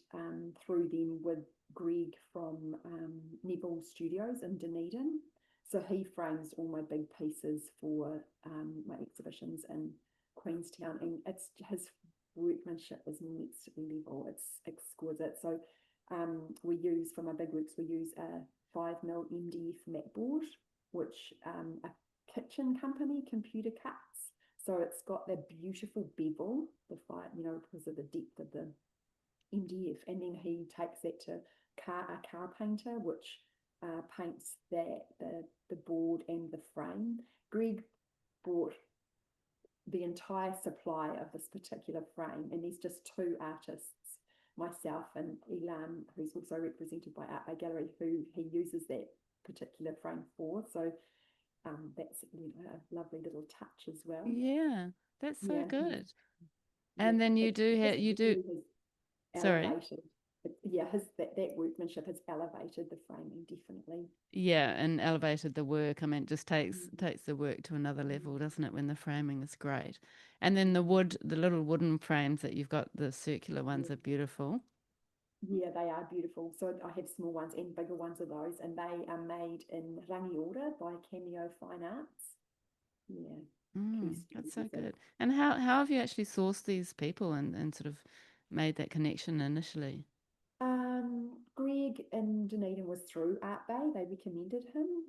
through them with Greg from Neville Studios in Dunedin. So he frames all my big pieces for my exhibitions in Queenstown, and it's his workmanship is next level. It's exquisite. So we use for my big works, we use a 5mm MDF mat board, which a kitchen company, Computer Cuts. So it's got that beautiful bevel, because of the depth of the MDF. And then he takes that to a car painter, which paints the board and the frame. Greg bought the entire supply of this particular frame, and there's just two artists, myself and Elan, who's also represented by Art Bay Gallery, who he uses that particular frame for. So that's a lovely little touch as well. Yeah, that's so Yeah, good. yeah, And then you it do just have you do really has sorry. elevated. Yeah, his that workmanship has elevated the framing definitely. Yeah, and elevated the work. I mean, it just takes Mm, takes the work to another level, mm, doesn't it, when the framing is great. And then the mm. wood, the little wooden frames that you've got, the circular Yeah, ones are beautiful. yeah, they are beautiful. So I have small ones and bigger ones of those, and they are made in Rangi Order by Camino Fine Arts. Yeah, That's Kirsty so is a good. And how have you actually sourced these people and sort of made that connection initially? Greg in Dunedin was through Art Bay. They recommended him.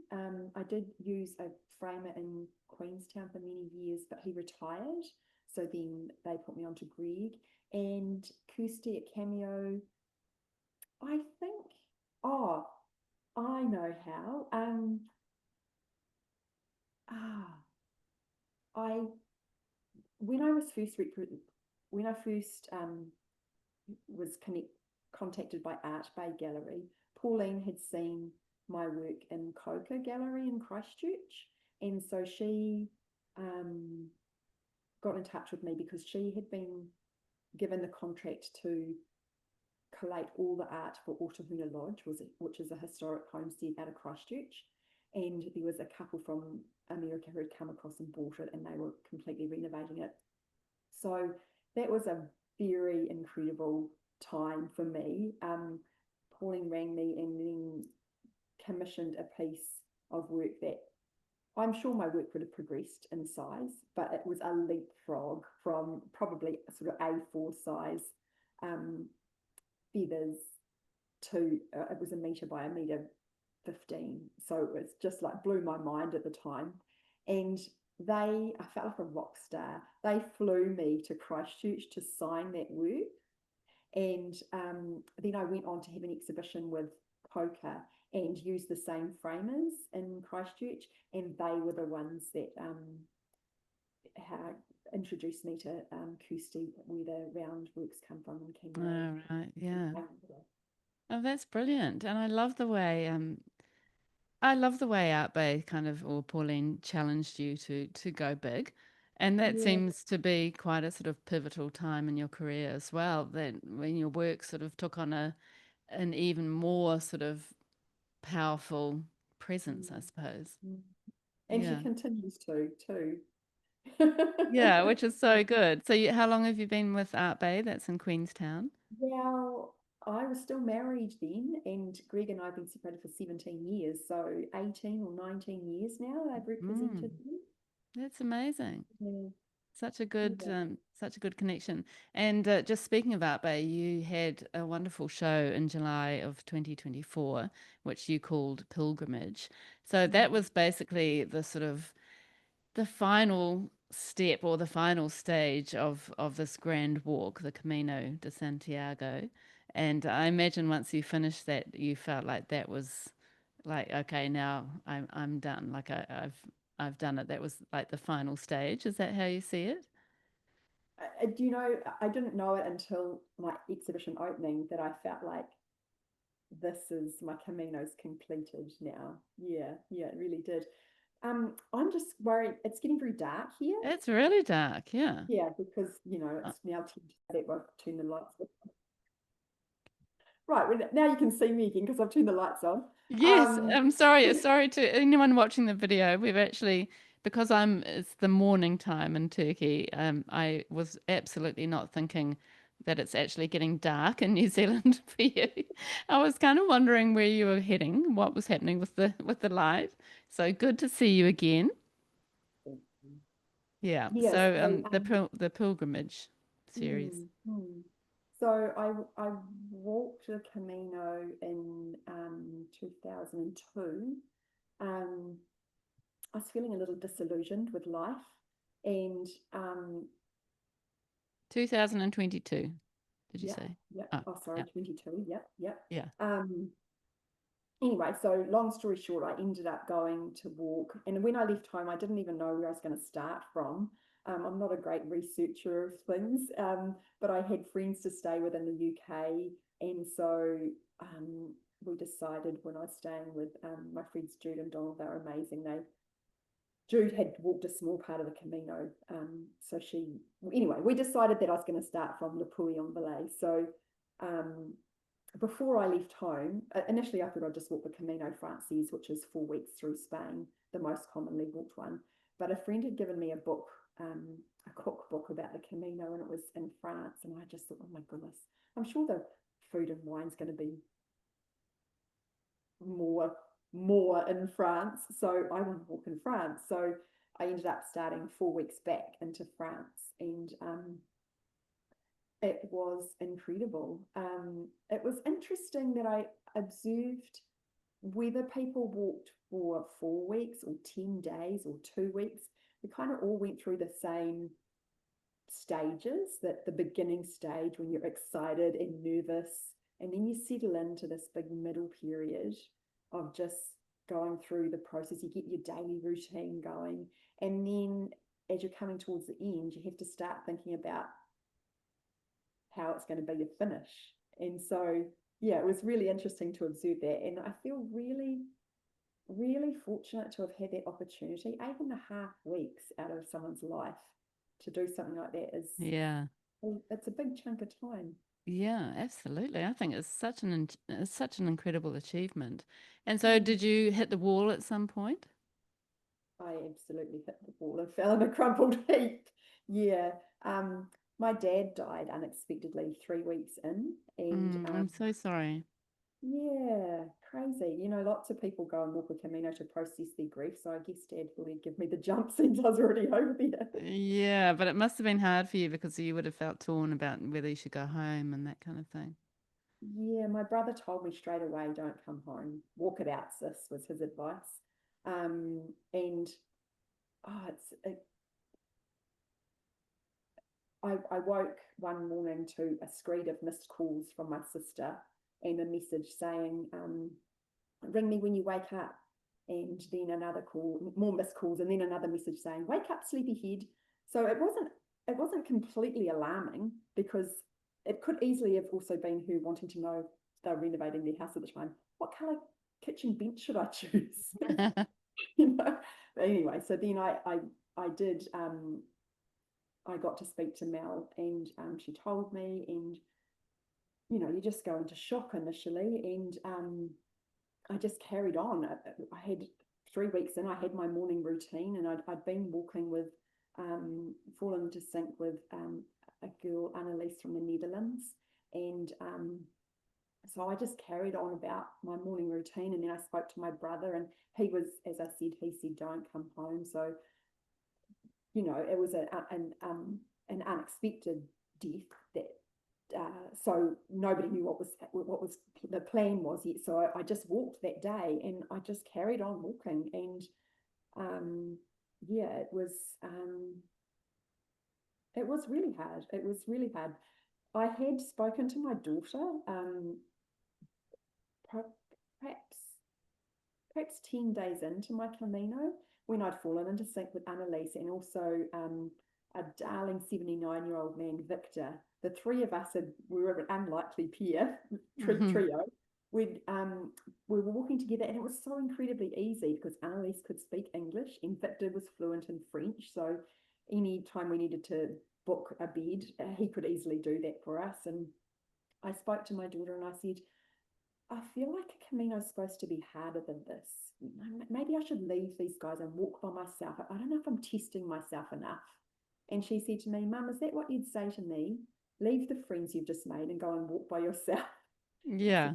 I did use a framer in Queenstown for many years, but he retired. So then they put me on to Greg and Kirsty at Cameo. I think, oh, I know how. Ah, I when I was first when I first was contacted by Art Bay Gallery. Pauline had seen my work in Coca Gallery in Christchurch, and so she um, got in touch with me because she had been given the contract to collate all the art for Ōtōtiki Lodge, which is a historic homestead out of Christchurch. And there was a couple from America who had come across and bought it, and they were completely renovating it. So that was a very incredible time for me. Pauline rang me and then commissioned a piece of work that I'm sure my work would have progressed in size, but it was a leapfrog from probably sort of A4 size um, feathers to it was a meter by a meter 15. So it was just like blew my mind at the time. And I felt like a rock star. They flew me to Christchurch to sign that work. And then I went on to have an exhibition with Coca and used the same framers in Christchurch. And they were the ones that introduced me to Kirsty, where the round works come from in Cameo. Oh, right, yeah. Oh, that's brilliant. And I love the way Art Bay kind of, or Pauline challenged you to go big. And that Yeah. seems to be quite a sort of pivotal time in your career as well, that when your work sort of took on an even more sort of powerful presence, I Mm, suppose. mm. And she Yeah. continues to too. Yeah, which is so good. So how long have you been with Art Bay? That's in Queenstown. Well, I was still married then, and Greg and I have been separated for 17 years, so 18 or 19 years now I've Mm, represented them. that's amazing. Yeah, yeah. Such a good connection. And just speaking of Art Bay, you had a wonderful show in July of 2024, which you called Pilgrimage. So that Mm. was basically the sort of the final step or the final stage of this grand walk, the Camino de Santiago. And I imagine once you finished that, you felt like that was like, okay, now I'm done. Like I've done it. That was like the final stage. Is that how you see it? Do you know, I didn't know it until my exhibition opening that I felt like this is my Camino's completed now. Yeah, yeah, it really did. I'm just worried. It's getting very dark here. It's really dark, yeah. Yeah, because Uh, it's now 10 to 8. Won't turn the lights off. Right, well, now you can see me again because I've turned the lights on. Yes, Um, I'm sorry. Sorry to anyone watching the video. We've actually, because it's the morning time in Turkey, I was absolutely not thinking that it's actually getting dark in New Zealand for you. I was kind of wondering where you were heading, what was happening with the light. So good to see you again. Yeah. yeah, So so the pilgrimage series. mm, mm. So I walked the Camino in 2002. Um, I was feeling a little disillusioned with life, and 2022, did you yeah, say? yeah. Oh, Oh, sorry, yeah. 22. Yep, yep. Yeah. Um, anyway, so long story short, I ended up going to walk. And when I left home, I didn't even know where I was going to start from. I'm not a great researcher of things, but I had friends to stay with in the UK. And so we decided when I was staying with my friends Jude and Donald, they were amazing. Jude had walked a small part of the Camino. Anyway, we decided that I was going to start from Le Puy-en-Velay. So um, before I left home, initially I thought I'd just walk the Camino Frances, which is 4 weeks through Spain, the most commonly walked one. But a friend had given me a book, a cookbook about the Camino, and it was in France. And I just thought, oh my goodness, I'm sure the food and wine's going to be more in France. So I want to walk in France. So I ended up starting 4 weeks back into France, and it was incredible. It was interesting that I observed whether people walked for 4 weeks or 10 days or 2 weeks, we kind of all went through the same stages, that the beginning stage when you're excited and nervous, and then you settle into this big middle period of just going through the process. You get your daily routine going, and then as you're coming towards the end, you have to start thinking about how it's going to be to finish. And so, yeah, it was really interesting to observe that. And I feel really, really fortunate to have had that opportunity. 8.5 weeks out of someone's life to do something like that is, Yeah. it's a big chunk of time. Yeah, absolutely. I think it's such an incredible achievement. And so Mm. did you hit the wall at some point? I absolutely hit the wall and fell in a crumpled heap. Yeah. Um, my dad died unexpectedly 3 weeks in, and I'm so sorry. yeah, crazy. Lots of people go and walk a Camino to process their grief. So I guess Dad thought he'd give me the jump since I was already over there. Yeah, but it must have been hard for you because you would have felt torn about whether you should go home and that kind of thing. Yeah, my brother told me straight away, don't come home. Walk it out, sis, was his advice. And oh, I woke one morning to a screed of missed calls from my sister and a message saying, ring me when you wake up. And then another call, more missed calls, and then another message saying, wake up, sleepyhead. So it wasn't completely alarming, because it could easily have also been her wanting to know they were renovating their house at the time. What colour kitchen bench should I choose? But anyway, so then I did I got to speak to Mel, and she told me, and you just go into shock initially, and I just carried on. I had 3 weeks in, I had my morning routine, and I'd been walking with, fallen into sync with a girl, Annalise from the Netherlands, and so I just carried on about my morning routine, and then I spoke to my brother, and he was, as I said, he said, don't come home. So, it was an unexpected death that so nobody knew what was the plan was yet. So I just walked that day, and I just carried on walking, and yeah, it was really hard. It was really hard. I had spoken to my daughter, perhaps 10 days into my Camino, when I'd fallen into sync with Annalise, and also a darling 79-year-old man, Victor. The three of us we were an unlikely pair, trio. We were walking together, and it was so incredibly easy because Annalise could speak English and Victor was fluent in French. So any time we needed to book a bed, he could easily do that for us. And I spoke to my daughter, and I said, I feel like a Camino is supposed to be harder than this. Maybe I should leave these guys and walk by myself. I don't know if I'm testing myself enough. And she said to me, Mum, is that what you'd say to me? Leave the friends you've just made and go and walk by yourself. Yeah.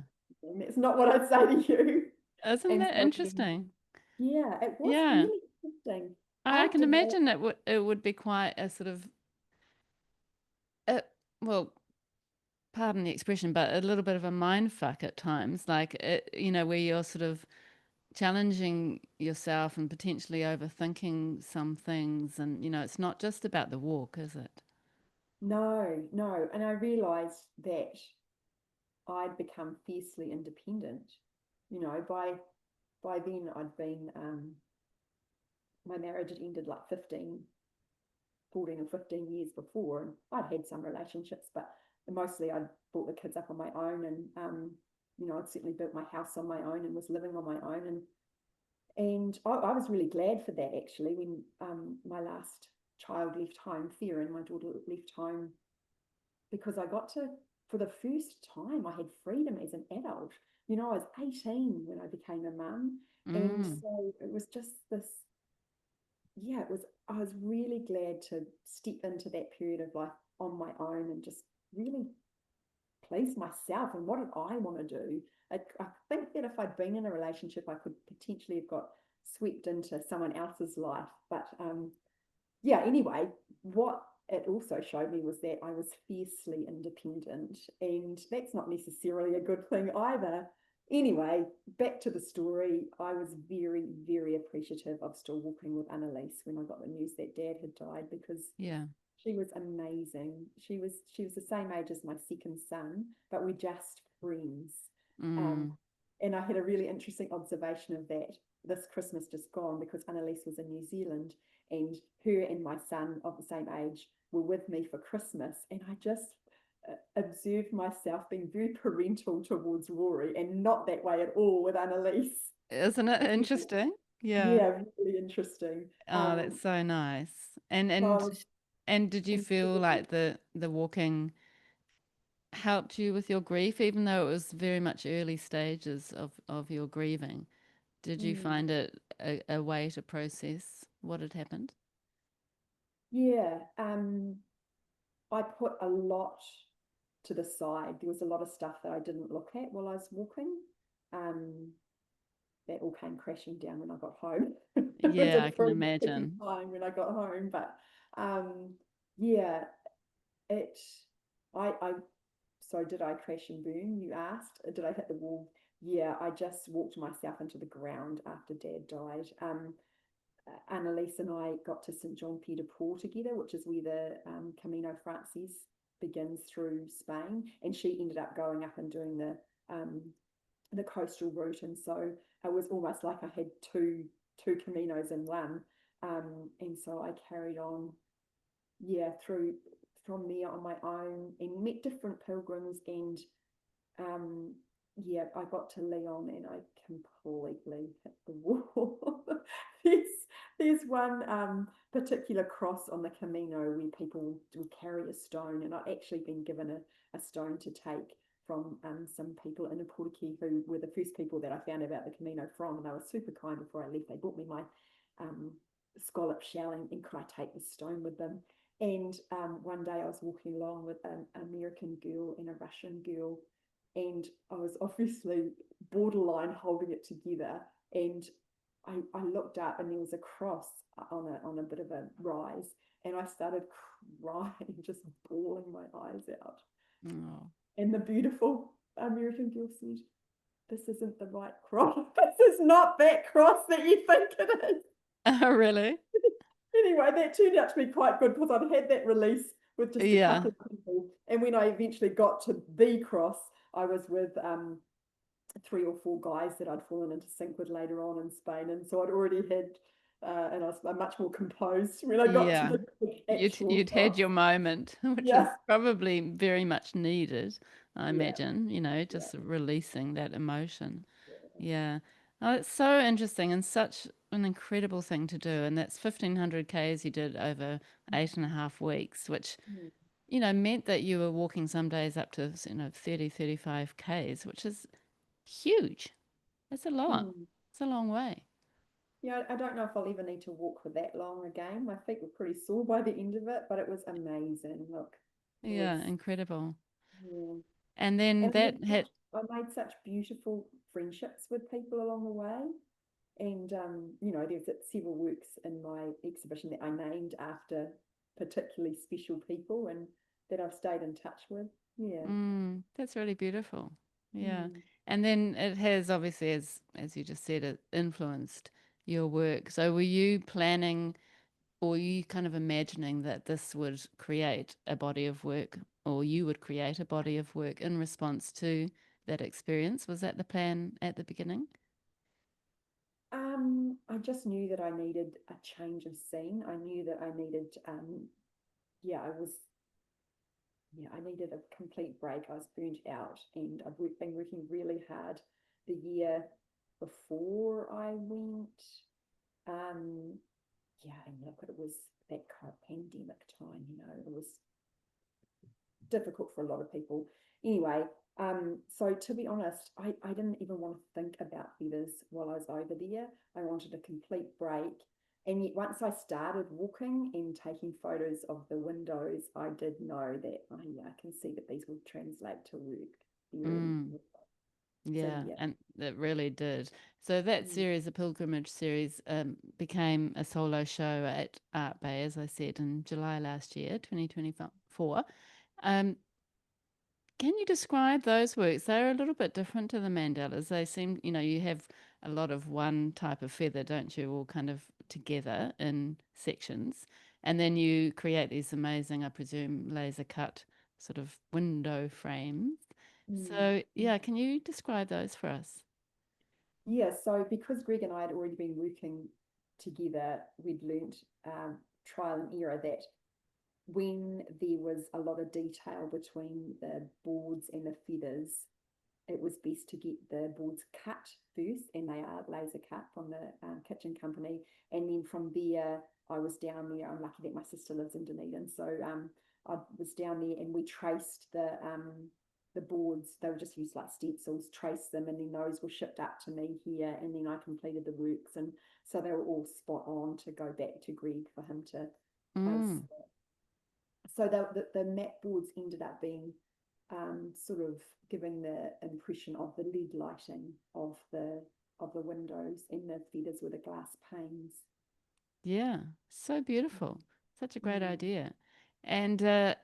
That's not what I'd say to you. Isn't that interesting? Yeah, it was Yeah. really interesting. I can imagine it would be quite a sort of, well, pardon the expression, but a little bit of a mind fuck at times, like where you're sort of challenging yourself and potentially overthinking some things, and it's not just about the walk, is it? No. And I realized that I'd become fiercely independent. By then I'd been my marriage had ended like 14 or 15 years before, and I'd had some relationships, but mostly I'd brought the kids up on my own, and I'd certainly built my house on my own and was living on my own, and I was really glad for that, actually, when my last child left home, Fiona, my daughter, left home, because I got to, for the first time, I had freedom as an adult. I was 18 when I became a mum, and so it was just this, yeah, I was really glad to step into that period of life on my own and just really please myself and what did I want to do. I think that if I'd been in a relationship, I could potentially have got swept into someone else's life. But yeah, anyway, what it also showed me was that I was fiercely independent, and that's not necessarily a good thing either. Anyway, back to the story. I was very, very appreciative of still walking with Annalise when I got the news that Dad had died, because she was amazing. She was the same age as my second son, but we're just friends. And I had a really interesting observation of that this Christmas just gone, because Annalise was in New Zealand, and her and my son of the same age were with me for Christmas, and I just observed myself being very parental towards Rory, and not that way at all with Annalise. Isn't it interesting? Yeah, really interesting. Oh, that's so nice. And So and did you feel like the walking helped you with your grief, even though it was very much early stages of your grieving? Did you find it a way to process what had happened? Yeah, I put a lot to the side. There was a lot of stuff that I didn't look at while I was walking. That all came crashing down when I got home. It was Yeah, a I can pretty tricky imagine. time when I got home, but yeah, it. I. So did I crash and burn? You asked. Did I hit the wall? Yeah, I just walked myself into the ground after Dad died. Annalise and I got to St. John Pied de Port together, which is where the Camino Frances begins through Spain, and she ended up going up and doing the coastal route, and so it was almost like I had two Caminos in one, and so I carried on, yeah, through from there on my own, and met different pilgrims, and yeah, I got to Leon and I completely hit the wall. there's there's one particular cross on the Camino where people will carry a stone, and I've actually been given a stone to take from some people in Ōpōtiki who were the first people that I found about the Camino from, and they were super kind before I left. They bought me my um, scallop shelling, and could I take the stone with them? And one day I was walking along with an American girl and a Russian girl, and I was obviously borderline holding it together. And I looked up, and there was a cross on a bit of a rise, and I started crying, just bawling my eyes out. Oh. And the beautiful American girl said, "This isn't the right cross. This is not that cross that you think it is." Oh, really? Anyway, that turned out to be quite good because I'd had that release with just a Yeah. couple of people. And when I eventually got to the cross, I was with 3 or 4 guys that I'd fallen into sync with later on in Spain. And so I'd already had, and I was much more composed when I got to Yeah. the You'd actual you'd had cross. your moment, which is Yeah. probably very much needed, I Yeah. imagine, Yeah. just releasing that emotion. Yeah. Oh, it's so interesting and such an incredible thing to do. And that's 1,500 Ks you did over 8.5 weeks, which, Mm. meant that you were walking some days up to, 30, 35 Ks, which is huge. It's a lot. Mm. It's a long way. Yeah, I don't know if I'll ever need to walk for that long again. My feet were pretty sore by the end of it, but it was amazing. Look, it was, Yeah, incredible. yeah. And then And that had, I made such beautiful friendships with people along the way. And, there's several works in my exhibition that I named after particularly special people and that I've stayed in touch with. Yeah. that's really beautiful. Yeah. Mm. And then it has obviously, as you just said, it influenced your work. So were you planning or were you kind of imagining that this would create a body of work or you would create a body of work in response to that experience? Was that the plan at the beginning? I just knew that I needed a change of scene. I knew that I needed, yeah, I needed a complete break. I was burnt out, and been working really hard the year before I went. Um, yeah, and look, it was that kind of pandemic time. It was difficult for a lot of people. Anyway, so to be honest, I didn't even want to think about feathers while I was over there. I wanted a complete break. And yet once I started walking and taking photos of the windows, I did know that I can see that these will translate to work very Mm. well. So Yeah, yeah. and it really did. So that Mm. series, the pilgrimage series, became a solo show at Art Bay, as I said, in July last year, 2024. Um, can you describe those works? They're a little bit different to the mandalas. They seem, you have a lot of one type of feather, don't you, all kind of together in sections. And then you create these amazing, I presume, laser cut sort of window frames. Mm. So, yeah, can you describe those for us? Yeah, so because Greg and I had already been working together, we'd learnt trial and error that when there was a lot of detail between the boards and the feathers, it was best to get the boards cut first, and they are laser cut from the kitchen company. And then from there, I was down there. I'm lucky that my sister lives in Dunedin, so I was down there, and we traced the boards. They were just used like stencils, traced them, and then those were shipped up to me here, and then I completed the works, and so they were all spot on to go back to Greg for him to place. Mm. So the mat boards ended up being sort of giving the impression of the LED lighting of the windows, and the feathers were the glass panes. Yeah, so beautiful. Such a great Mm. idea. And uh,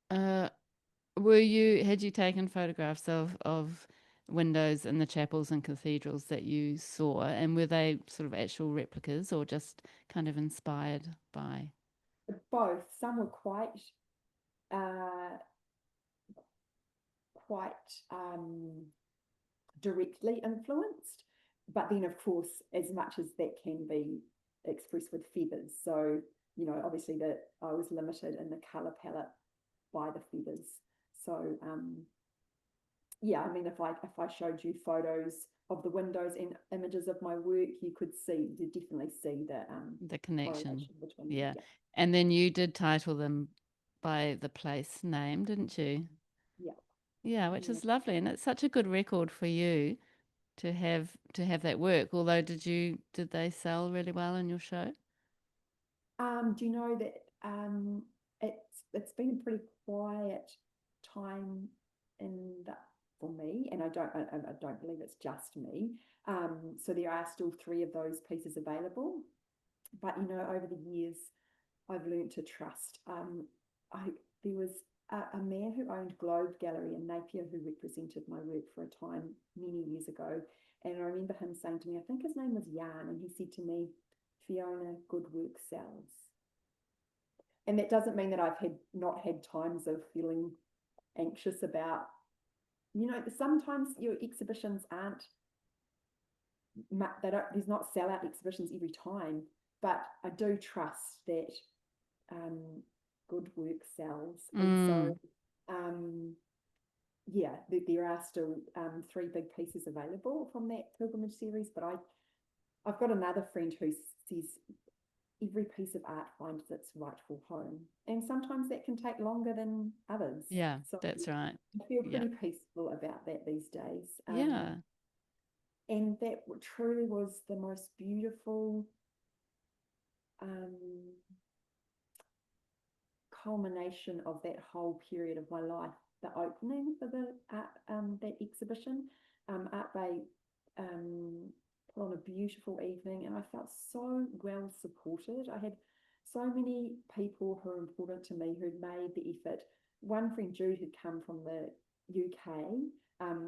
had you taken photographs of windows in the chapels and cathedrals that you saw, and were they sort of actual replicas or just kind of inspired by? Both. Some were uh, quite directly influenced, but then of course, as much as that can be expressed with feathers. So obviously that I was limited in the color palette by the feathers. So yeah, I mean, if I showed you photos of the windows and images of my work, you'd definitely see The connection. correlation between them. Yeah. Yeah, And then you did title them by the place name, didn't you? yeah, Yeah, which yeah. is lovely. And it's such a good record for you to have that work. Although did they sell really well in your show? Do you know that it's been a pretty quiet time in that for me, and I don't believe it's just me. So there are still 3 of those pieces available, but over the years, I've learned to trust. I There was a man who owned Globe Gallery in Napier who represented my work for a time many years ago, and I remember him saying to me, I think his name was Jan, and he said to me, Fiona, good work sells. And that doesn't mean that I've not had times of feeling anxious about, sometimes your exhibitions aren't, there's not sellout exhibitions every time, but I do trust that um, good work sells. And so, Mm, yeah, there are still 3 big pieces available from that pilgrimage series, but I've got another friend who says every piece of art finds its rightful home. And sometimes that can take longer than others. yeah, So that's right. I feel Yeah. pretty peaceful about that these days. Yeah. And that truly was the most beautiful um, culmination of that whole period of my life. The opening for that exhibition, Art Bay put on a beautiful evening, and I felt so well supported. I had so many people who are important to me who'd made the effort. One friend, Jude, had come from the UK.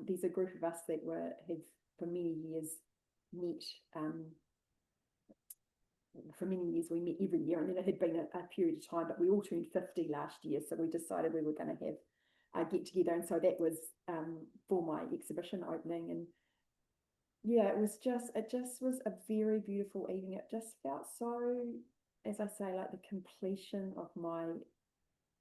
There's a group of us that have for many years met. For many years we met every year, and then it had been a period of time, but we all turned 50 last year, so we decided we were going to have a get together, and so that was for my exhibition opening. And yeah, it just was a very beautiful evening. It just felt so, as I say, like the completion of my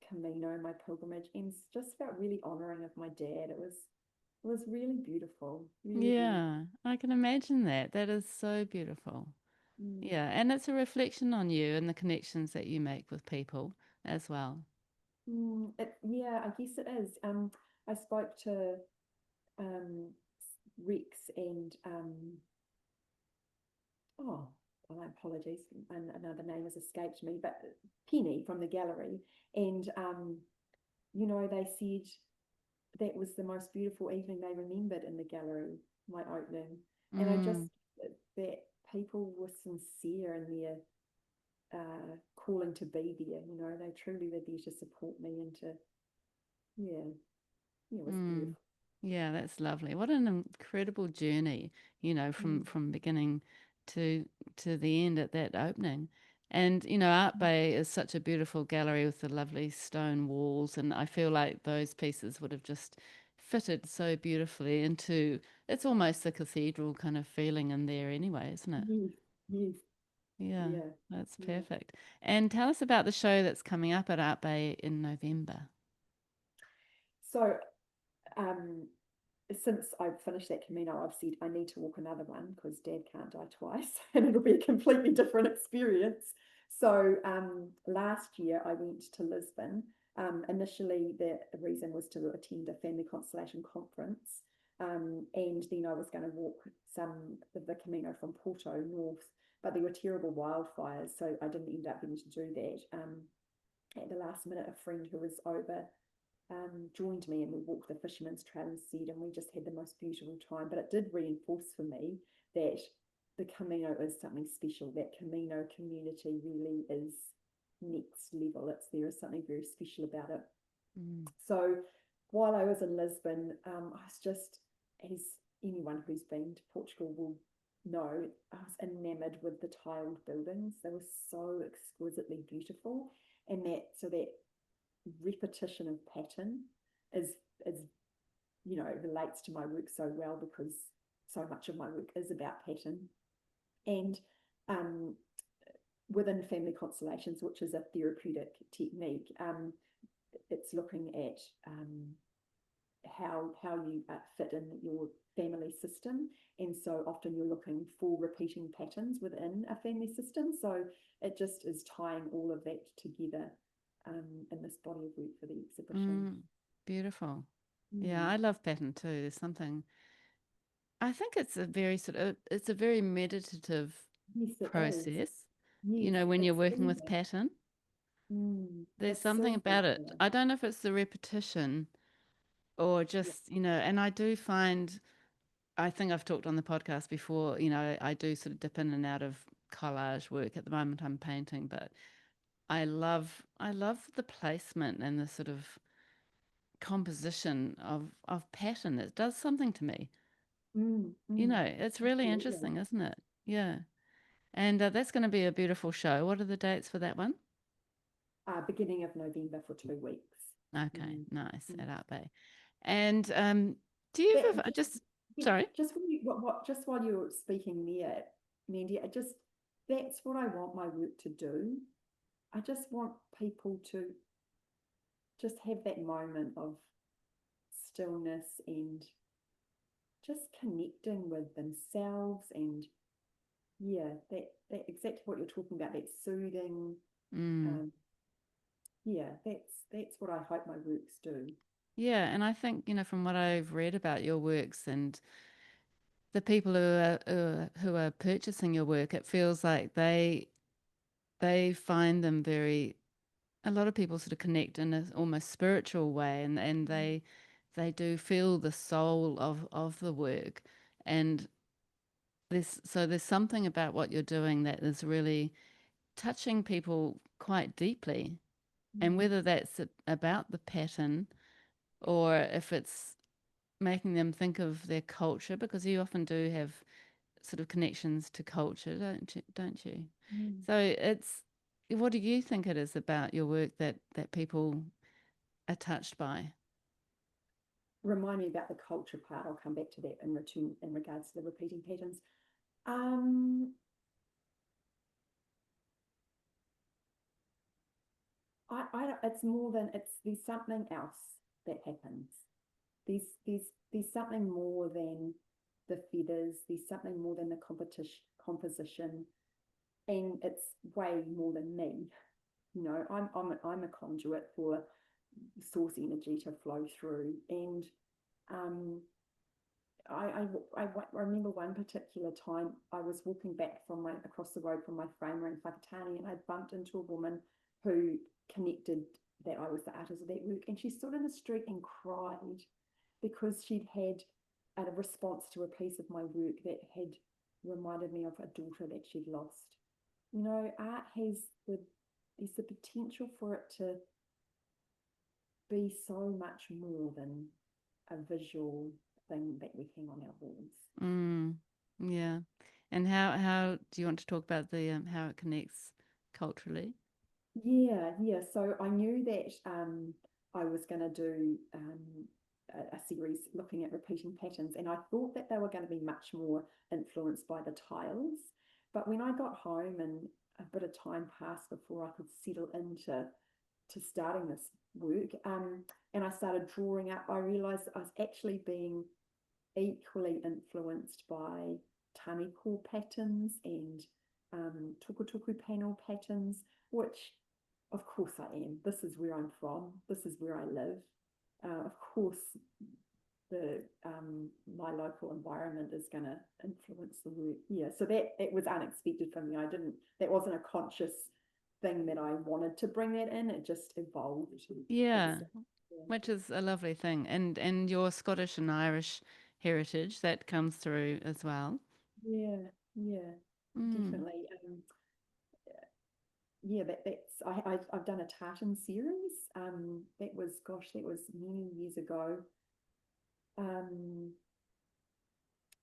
Camino, my pilgrimage, and just felt really honoring of my dad. It was really beautiful, really beautiful. Yeah. I can imagine that. That is so beautiful. Mm. Yeah. And it's a reflection on you and the connections that you make with people as well. Yeah, I guess it is. I spoke to um, Rex and oh, my apologies, and another name has escaped me, but Penny from the gallery, and they said that was the most beautiful evening they remembered in the gallery, my opening, and I just Mm, that people were sincere in their calling to be there. They truly were there to support me and to yeah, yeah, it was mm. beautiful. Yeah, that's lovely. What an incredible journey, from Mm. beginning to to the end at that opening. And Art Bay is such a beautiful gallery with the lovely stone walls, and I feel like those pieces would have just fitted so beautifully into it's almost a cathedral kind of feeling in there anyway, isn't it? Yes, yes, Yeah, yeah, that's yeah. perfect. And tell us about the show that's coming up at Art Bay in November. So um, since I've finished that Camino, I've said I need to walk another one because Dad can't die twice, and it'll be a completely different experience. So last year I went to Lisbon. Initially, the reason was to attend a family constellation conference, and then I was going to walk some of the Camino from Porto north, but there were terrible wildfires, so I didn't end up getting to do that. At the last minute, a friend who was over joined me, and we walked the Fisherman's Trail instead, and we just had the most beautiful time. But it did reinforce for me that the Camino is something special. That Camino community really is next level. There is something very special about it. Mm, So while I was in Lisbon, I was just, as anyone who's been to Portugal will know, I was enamored with the tiled buildings. They were so exquisitely beautiful, and that repetition of pattern is relates to my work so well, because so much of my work is about pattern. And um, within family constellations, which is a therapeutic technique, it's looking at how you fit in your family system, and so often you're looking for repeating patterns within a family system. So it just is tying all of that together in this body of work for the exhibition. Beautiful. Yeah, Mm. I love pattern too. There's something, I think it's a very sort of, it's a very meditative Yes, it is. process. You Yes, know, when you're it's working with soothing. pattern, there's It's something soothing. about it. Yeah. I don't know if it's the repetition or Yeah. just, you know, and I do find, I think I've talked on the podcast before, you know, I do sort of dip in and out of collage work. At the moment I'm painting, but I love the placement and the sort of composition of pattern. It does something to me. You know, it's really Absolutely. interesting, isn't it? Yeah. And that's going to be a beautiful show. What are the dates for that one? Beginning of November for 2 weeks. Okay, Mm. nice Mm. at Art Bay. And do you That ever just yeah, sorry? just when you what just while you're speaking there, Mandy, I just that's what I want my work to do. I just want people to just have that moment of stillness and just connecting with themselves, and yeah, that exactly what you're talking about, that soothing. Mm. um yeah, that's what I hope my works do. Yeah, and I think, you know, from what I've read about your works and the people who are purchasing your work, it feels like they find them very, a lot of people sort of connect in a almost spiritual way, and they do feel the soul of the work. And there's something about what you're doing that is really touching people quite deeply. And Mm. whether that's about the pattern or if it's making them think of their culture, because you often do have sort of connections to culture, don't you? Mm. So it's, what do you think it is about your work that people are touched by? Remind me about the culture part. I'll come back to that in return in regards to the repeating patterns. Um, it's more than there's something else that happens. There's something more than the feathers. There's something more than the composition, and it's way more than me. You know, I'm a conduit for source energy to flow through, and um, I remember one particular time I was walking back from across the road from my framery in Whakatane, and I bumped into a woman who connected that I was the artist of that work, and she stood in the street and cried because she'd had a response to a piece of my work that had reminded me of a daughter that she'd lost. You know, art has there's the potential for it to be so much more than a visual thing that we hang on our walls. Mm, yeah. And how do you want to talk about the how it connects culturally? Yeah. So I knew that I was going to do a series looking at repeating patterns, and I thought that they were going to be much more influenced by the tiles. But when I got home and a bit of time passed before I could settle into starting this work, and I started drawing up, I realized I was actually being equally influenced by taniko patterns and tukutuku panel patterns, which of course I am. This is where I'm from. This is where I live. Of course, the my local environment is going to influence the work. Yeah, so that it was unexpected for me. I didn't. That wasn't a conscious thing that I wanted to bring that in. It just evolved. Yeah, It's, which is a lovely thing. And your Scottish and Irish heritage that comes through as well. yeah, Mm. definitely. Yeah, I've done a tartan series. That was many years ago. Um,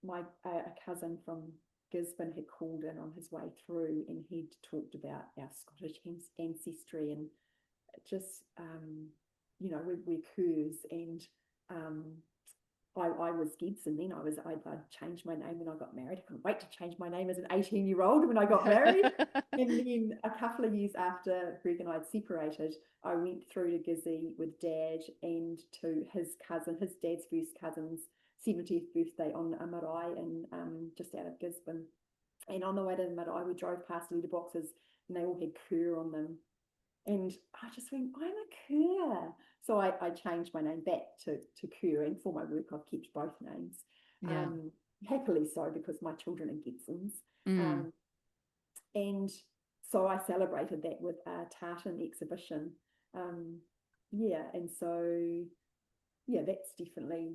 my a cousin from Gisborne had called in on his way through, and he'd talked about our Scottish ancestry, and just we're Kerrs, and um, I was Gedson then. I'd changed my name when I got married. I couldn't wait to change my name as an 18-year-old when I got married. And then a couple of years after Greg and I'd separated, I went through to Gizzy with Dad and to his dad's first cousin's 70th birthday on a marae in just out of Gisborne. And on the way to the marae, we drove past letterboxes and they all had Kerr on them. And I just went, I'm a Kerr. So I changed my name back to Kerr, and for my work, I've kept both names. Yeah. Happily so, because my children are Gedsons. Mm. And so I celebrated that with a tartan exhibition. Yeah, and so, yeah, that's definitely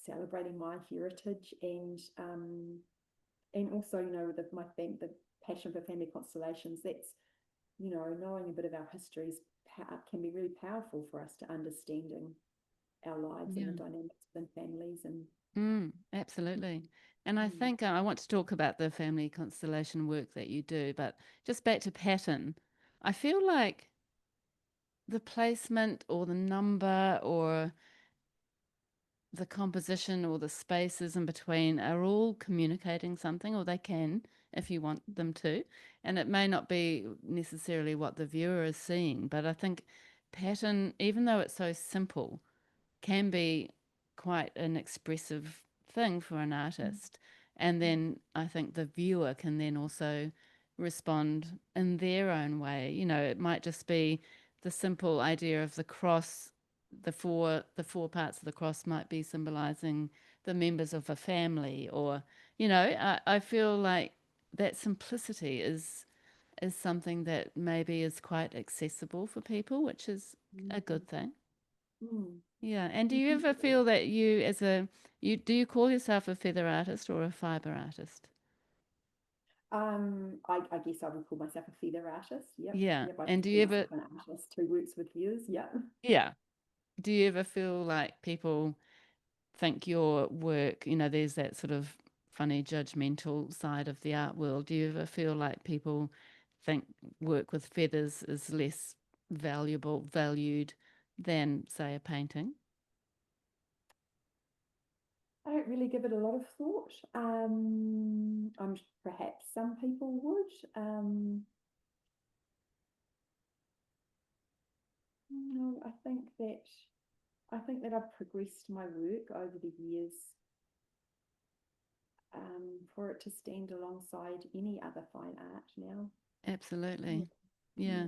celebrating my heritage and also, you know, the passion for family constellations. That's, you know, knowing a bit of our histories can be really powerful for us to understanding our lives and the Yeah. dynamics within families and Absolutely. And I mm, think I want to talk about the family constellation work that you do, but just back to pattern, I feel like the placement or the number or the composition or the spaces in between are all communicating something, or they can if you want them to. And it may not be necessarily what the viewer is seeing, but I think pattern, even though it's so simple, can be quite an expressive thing for an artist. And then I think the viewer can then also respond in their own way. You know, it might just be the simple idea of the cross, the four parts of the cross might be symbolizing the members of a family, or, you know, I feel like that simplicity is something that maybe is quite accessible for people, which is a mm, good thing. mm, Yeah. And do you ever definitely. feel that do you call yourself a feather artist or a fiber artist? I guess I would call myself a feather artist. Yep, Yeah. yep. I And do consider you ever, myself an artist who works with feathers. Yeah. yeah. Do you ever feel like people think your work, you know, there's that sort of funny judgmental side of the art world. Do you ever feel like people think work with feathers is less valued than, say, a painting? I don't really give it a lot of thought. I'm perhaps some people would. No, I think that I've progressed my work over the years for it to stand alongside any other fine art now. Yeah, Absolutely. Yeah. yeah.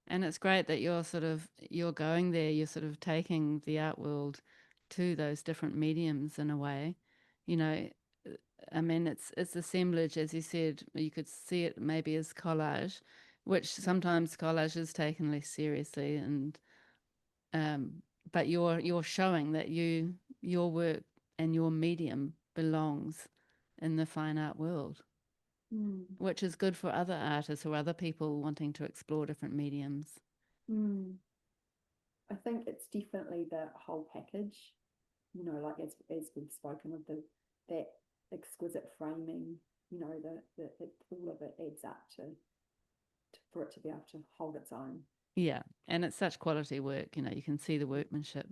And it's great that you're going there, you're sort of taking the art world to those different mediums in a way. You know, I mean it's assemblage, as you said, you could see it maybe as collage, which sometimes collage is taken less seriously and um but you're showing that your work and your medium belongs in the fine art world, Mm, which is good for other artists or other people wanting to explore different mediums. mm. I think it's definitely the whole package. You know, like as we've spoken of that exquisite framing. You know, all of it adds up for it to be able to hold its own. Yeah, and it's such quality work, you know, you can see the workmanship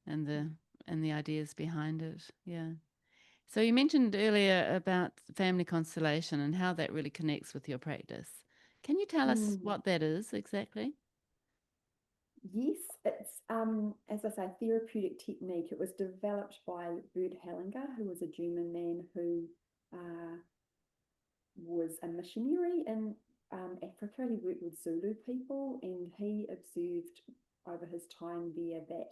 and the ideas behind it. Yeah. So you mentioned earlier about family constellation and how that really connects with your practice. Can you tell us Mm. what that is exactly? Yes, it's as I say, therapeutic technique. It was developed by Bert Hellinger, who was a German man who uh, was a missionary in Africa. He worked with Zulu people, and he observed over his time there that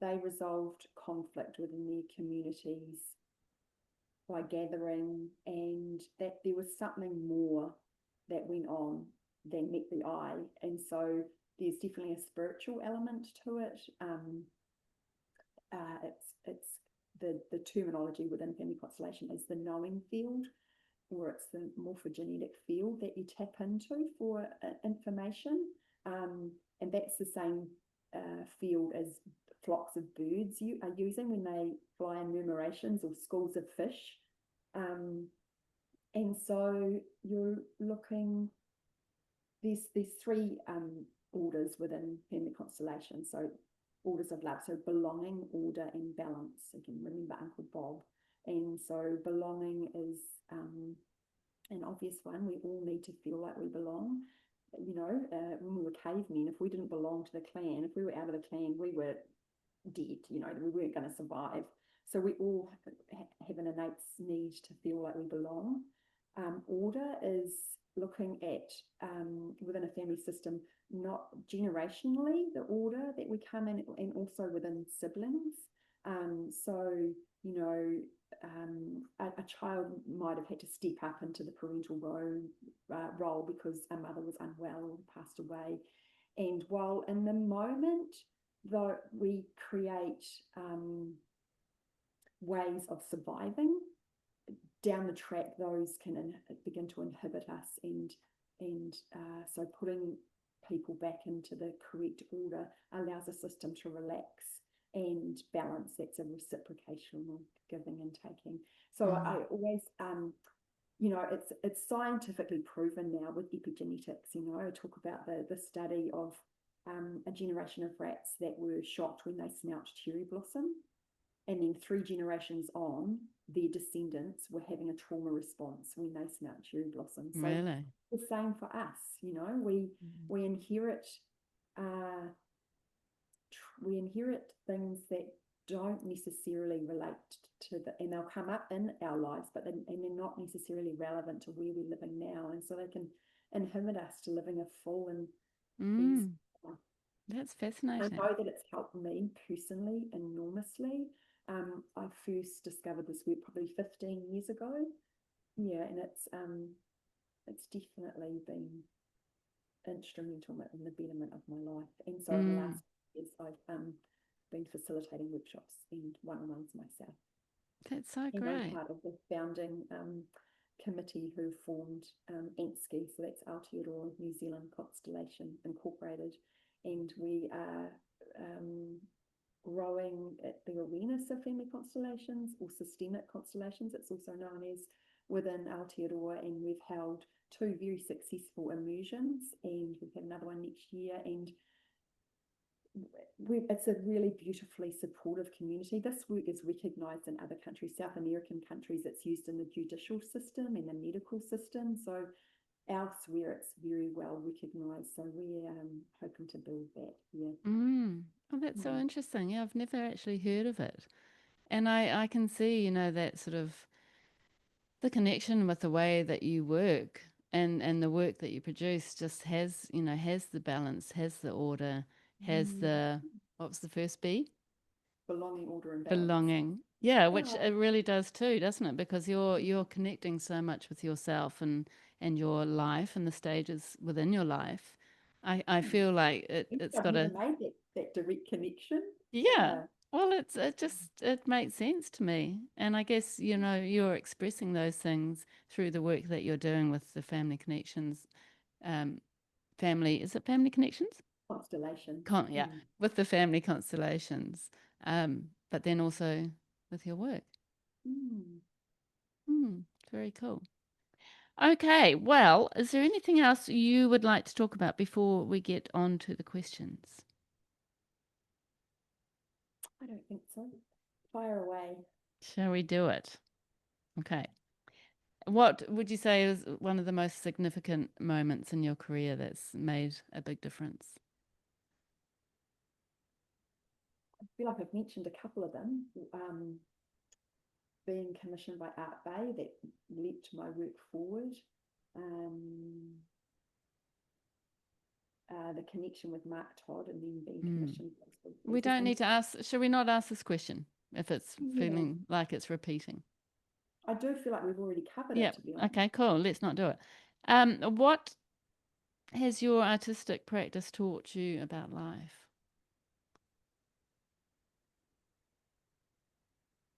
they resolved conflict within their communities by gathering, and that there was something more that went on than met the eye. And so there's definitely a spiritual element to it. It's the terminology within family constellation is the knowing field, or it's the morphogenetic field that you tap into for information. And that's the same field as flocks of birds you are using when they fly in murmurations, or schools of fish. Um, and so you're looking, there's three orders within family constellation. So orders of love. So belonging, order, and balance. Again, remember Uncle Bob. And so belonging is an obvious one. We all need to feel like we belong. You know, when we were cavemen, if we didn't belong to the clan, if we were out of the clan, we were dead. You know, we weren't going to survive. So we all have an innate need to feel like we belong. Order is looking at within a family system, not generationally, the order that we come in, and also within siblings. So, you know, a child might have had to step up into the parental role because a mother was unwell or passed away. And while in the moment, though, we create ways of surviving, down the track, those can begin to inhibit us, and so putting people back into the correct order allows the system to relax and balance. That's a reciprocation of giving and taking. So I always, you know, it's scientifically proven now with epigenetics. You know, I talk about the study of a generation of rats that were shocked when they smelt cherry blossom. And then 3 generations on, their descendants were having a trauma response when they smelt cherry blossom. So Really? the same for us, you know, we inherit things that don't necessarily relate to and they'll come up in our lives, but and they're not necessarily relevant to where we're living now, and so they can inhibit us to living a full and peaceful life. That's fascinating. I know that it's helped me personally enormously. I first discovered this work probably 15 years ago. Yeah, and it's definitely been instrumental in the betterment of my life. And so in the last years, I've been facilitating workshops and one-on-ones myself. That's so And I'm great. part of the founding committee who formed ANTSCI, so that's Aotearoa New Zealand Constellation Incorporated, and we are growing the awareness of family constellations, or systemic constellations, it's also known as, within Aotearoa, and we've held 2 very successful immersions, and we've had another one next year, and it's a really beautifully supportive community. This work is recognised in other countries, South American countries. It's used in the judicial system and the medical system. So elsewhere, it's very well recognised. So we're hoping to build that here. Oh, that's so interesting. Yeah, I've never actually heard of it. And I can see, you know, that sort of the connection with the way that you work and the work that you produce just has, you know, has the balance, has the order, has the, what was the first B? Belonging, order, and balance. Belonging. Yeah, which Yeah. it really does too, doesn't it? Because you're connecting so much with yourself and your life and the stages within your life. I feel like it's I've got never a, made that direct connection. yeah. Yeah. Well, it makes sense to me. And I guess, you know, you're expressing those things through the work that you're doing with the family connections. Um, is it family connections? Constellations. Yeah, with the family constellations. But then also with your work. Mm. Very cool. Okay, well, is there anything else you would like to talk about before we get on to the questions? I don't think so. Fire away. Shall we do it? Okay. What would you say is one of the most significant moments in your career that's made a big difference? I feel like I've mentioned a couple of them. Being commissioned by Art Bay, that leapt my work forward. The connection with Mark Todd, and then being commissioned. We don't need to ask, should we not ask this question if it's feeling like it's repeating? I do feel like we've already covered Yeah. it, to be honest. Okay, cool. Let's not do it. What has your artistic practice taught you about life?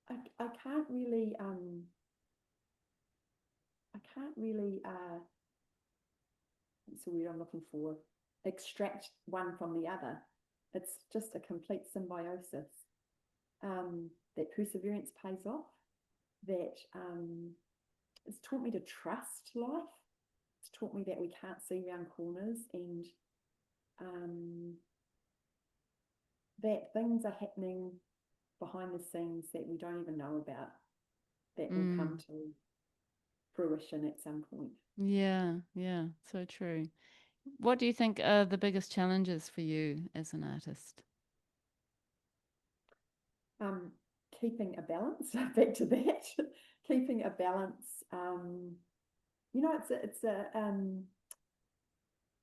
I can't really what's the word I'm looking for, extract one from the other. It's just a complete symbiosis. That perseverance pays off, that it's taught me to trust life. It's taught me that we can't see around corners, and that things are happening behind the scenes that we don't even know about that will come Mm. to fruition at some point. Yeah, yeah, so true. What do you think are the biggest challenges for you as an artist? Um, Keeping a balance, back to that, keeping a balance. It's a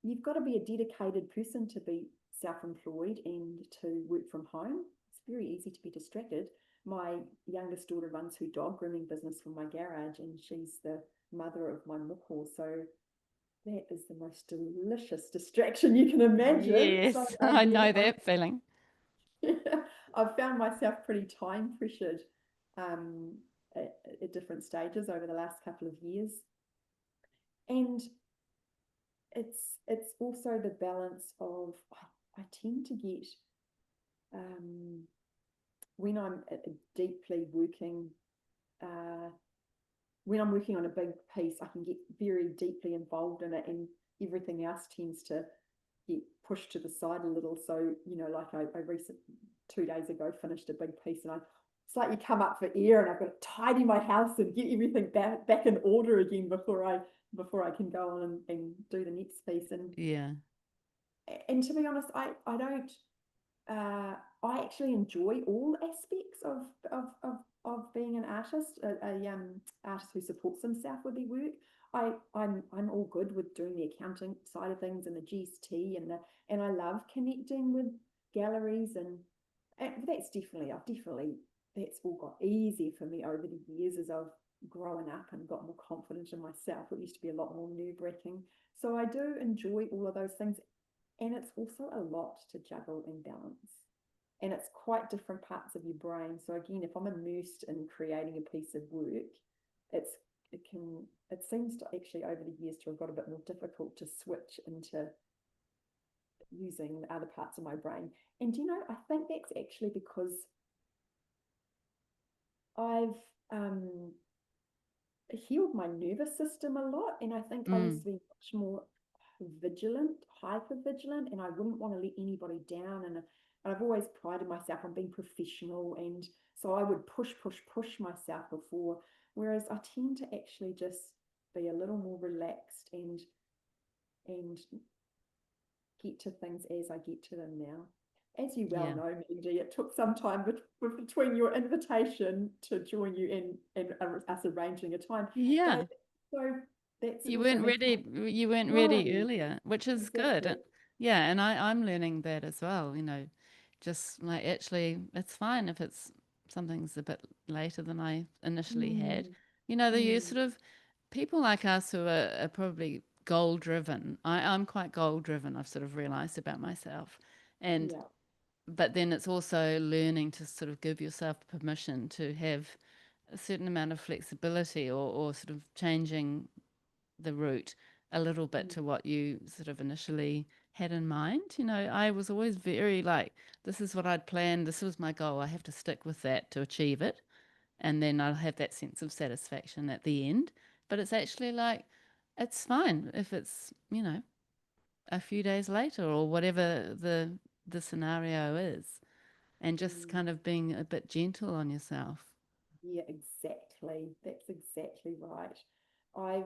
you've got to be a dedicated person to be self-employed and to work from home. It's very easy to be distracted. My youngest daughter runs her dog grooming business from my garage, and she's the mother of my moko. So that is the most delicious distraction you can imagine. So Yes, I yeah, know that feeling. I've found myself pretty time pressured um, at different stages over the last couple of years, and it's also the balance of I tend to get um, when I'm deeply working uh, when I'm working on a big piece, I can get very deeply involved in it, and everything else tends to get pushed to the side a little. So, like I recently 2 days ago finished a big piece, and I it's like you come up for air, and I've got to tidy my house and get everything back in order again before I can go on and do the next piece. Yeah. And to be honest, I don't uh, I actually enjoy all aspects of being an artist, a artist who supports himself with their work. I'm all good with doing the accounting side of things and the GST and I love connecting with galleries and that's all got easier for me over the years as I've grown up and got more confident in myself. It used to be a lot more nerve-wracking. So I do enjoy all of those things, and it's also a lot to juggle and balance. And it's quite different parts of your brain. So again, if I'm immersed in creating a piece of work, it's it seems to actually over the years to have got a bit more difficult to switch into using other parts of my brain. And I think that's actually because I've healed my nervous system a lot, and I think I used Mm. to be much more vigilant, hyper vigilant, and I wouldn't want to let anybody down. And I've always prided myself on being professional, and so I would push myself before. Whereas I tend to actually just be a little more relaxed and get to things as I get to them now. As you well Yeah. know, Mandy, it took some time between your invitation to join you and us arranging a time. Yeah. But so that's You also weren't that's ready. You weren't ready no, earlier, which is good. exactly. Yeah, and I'm learning that as well. Just like actually, it's fine if it's something's a bit later than I initially had. Mm, The mm, sort of people like us who are probably goal driven. I'm quite goal driven. I've sort of realized about myself, and yeah. but then it's also learning to sort of give yourself permission to have a certain amount of flexibility or sort of changing the route a little bit Mm, to what you sort of initially had in mind. I was always very like, this is what I'd planned, this was my goal. I have to stick with that to achieve it. And then I'll have that sense of satisfaction at the end. But it's actually like, it's fine if it's, a few days later or whatever the scenario is. And just mm. kind of being a bit gentle on yourself. Yeah, exactly. That's exactly right. I've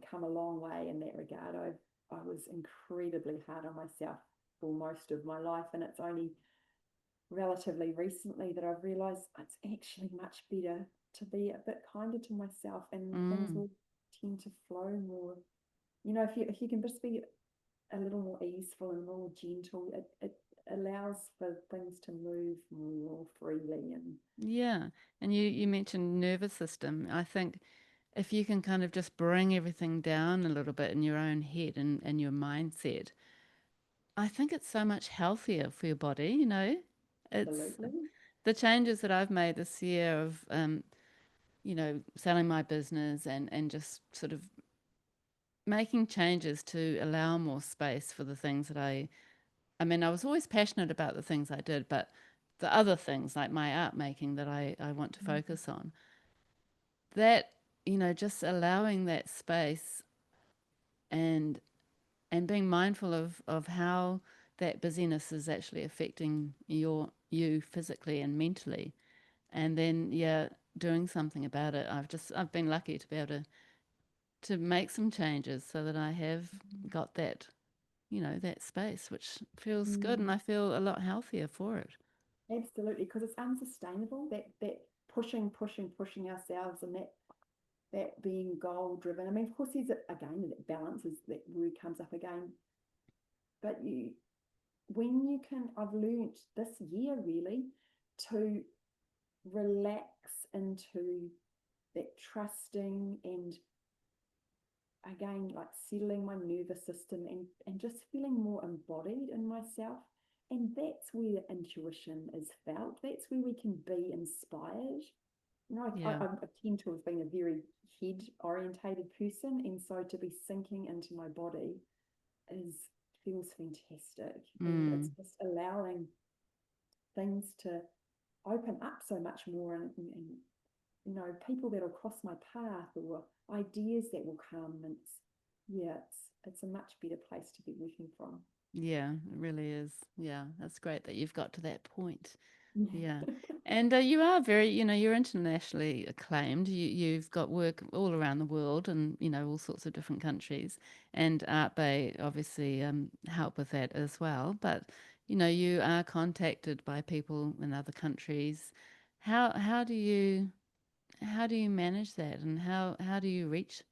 come a long way in that regard. I was incredibly hard on myself for most of my life, and it's only relatively recently that I've realized it's actually much better to be a bit kinder to myself, and things Mm. will tend to flow more. If you can just be a little more easeful and more gentle, it allows for things to move more freely. And Yeah. And you mentioned nervous system. I think if you can kind of just bring everything down a little bit in your own head and your mindset, I think it's so much healthier for your body. It's absolutely. the changes that I've made this year of, selling my business and just sort of making changes to allow more space for the things that I mean, I was always passionate about the things I did, but the other things like my art making that I want to Mhm. focus on, that, just allowing that space and and being mindful of how that busyness is actually affecting you physically and mentally, and then doing something about it. I've been lucky to be able to make some changes so that I have got that, that space, which feels good, and Mm, I feel a lot healthier for it. absolutely, because it's unsustainable, that pushing ourselves, and that being goal driven. I mean, of course, there's again that balance, is that word comes up again. But when you can, I've learned this year really to relax into that trusting, and again, like settling my nervous system, and just feeling more embodied in myself. And that's where intuition is felt. That's where we can be inspired. Yeah. I tend to have been a very head orientated person, and so to be sinking into my body is feels fantastic, and it's Mm. just allowing things to open up so much more, and people that will cross my path, or ideas that will come, and it's a much better place to be working from. Yeah, it really is. Yeah, that's great that you've got to that point. Yeah. Yeah. And you are very, you're internationally acclaimed. You've got work all around the world and, all sorts of different countries. And Art Bay obviously help with that as well. But, you are contacted by people in other countries. How do you manage that, and how do you reach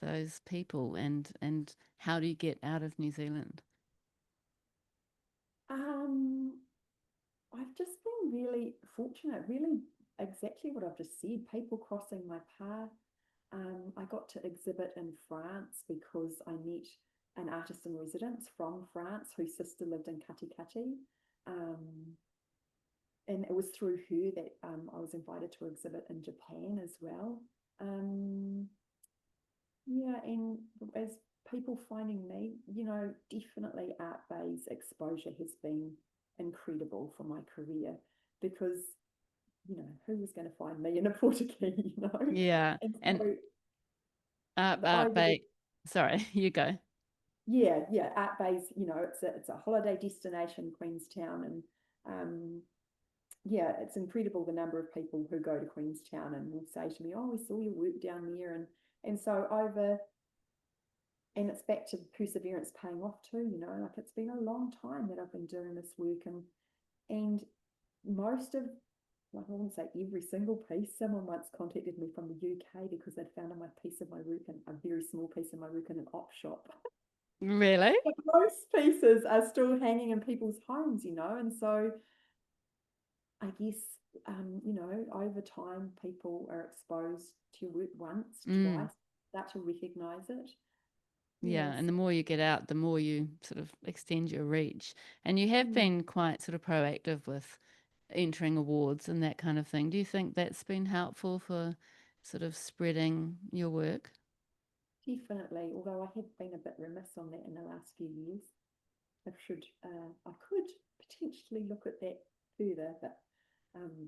those people, and how do you get out of New Zealand? um I've just been really fortunate, really exactly what I've just said, people crossing my path. I got to exhibit in France because I met an artist in residence from France whose sister lived in Katikati. Um, and it was through her that I was invited to exhibit in Japan as well. Um, yeah, and as people finding me, definitely Art Bay's exposure has been incredible for my career, because who was going to find me in Ōpōtiki, Yeah. And And so Art over the, Bay, sorry, you go. yeah, Art Bay's, it's a holiday destination, Queenstown, and it's incredible the number of people who go to Queenstown and will say to me, "Oh, we saw your work down there," and so and it's back to perseverance paying off too. Like, it's been a long time that I've been doing this work, and most of, like, I wouldn't say every single piece. Someone once contacted me from the UK because they'd found a piece of my work, in a very small piece of my work, in an op shop. Really? But most pieces are still hanging in people's homes, and so I guess, over time, people are exposed to your work once, Mm. twice, start to recognize it. Yeah, Yes, and the more you get out, the more you sort of extend your reach. And you have mm, been quite sort of proactive with entering awards and that kind of thing. Do you think that's been helpful for sort of spreading your work? definitely. Although I have been a bit remiss on that in the last few years. I could potentially look at that further, but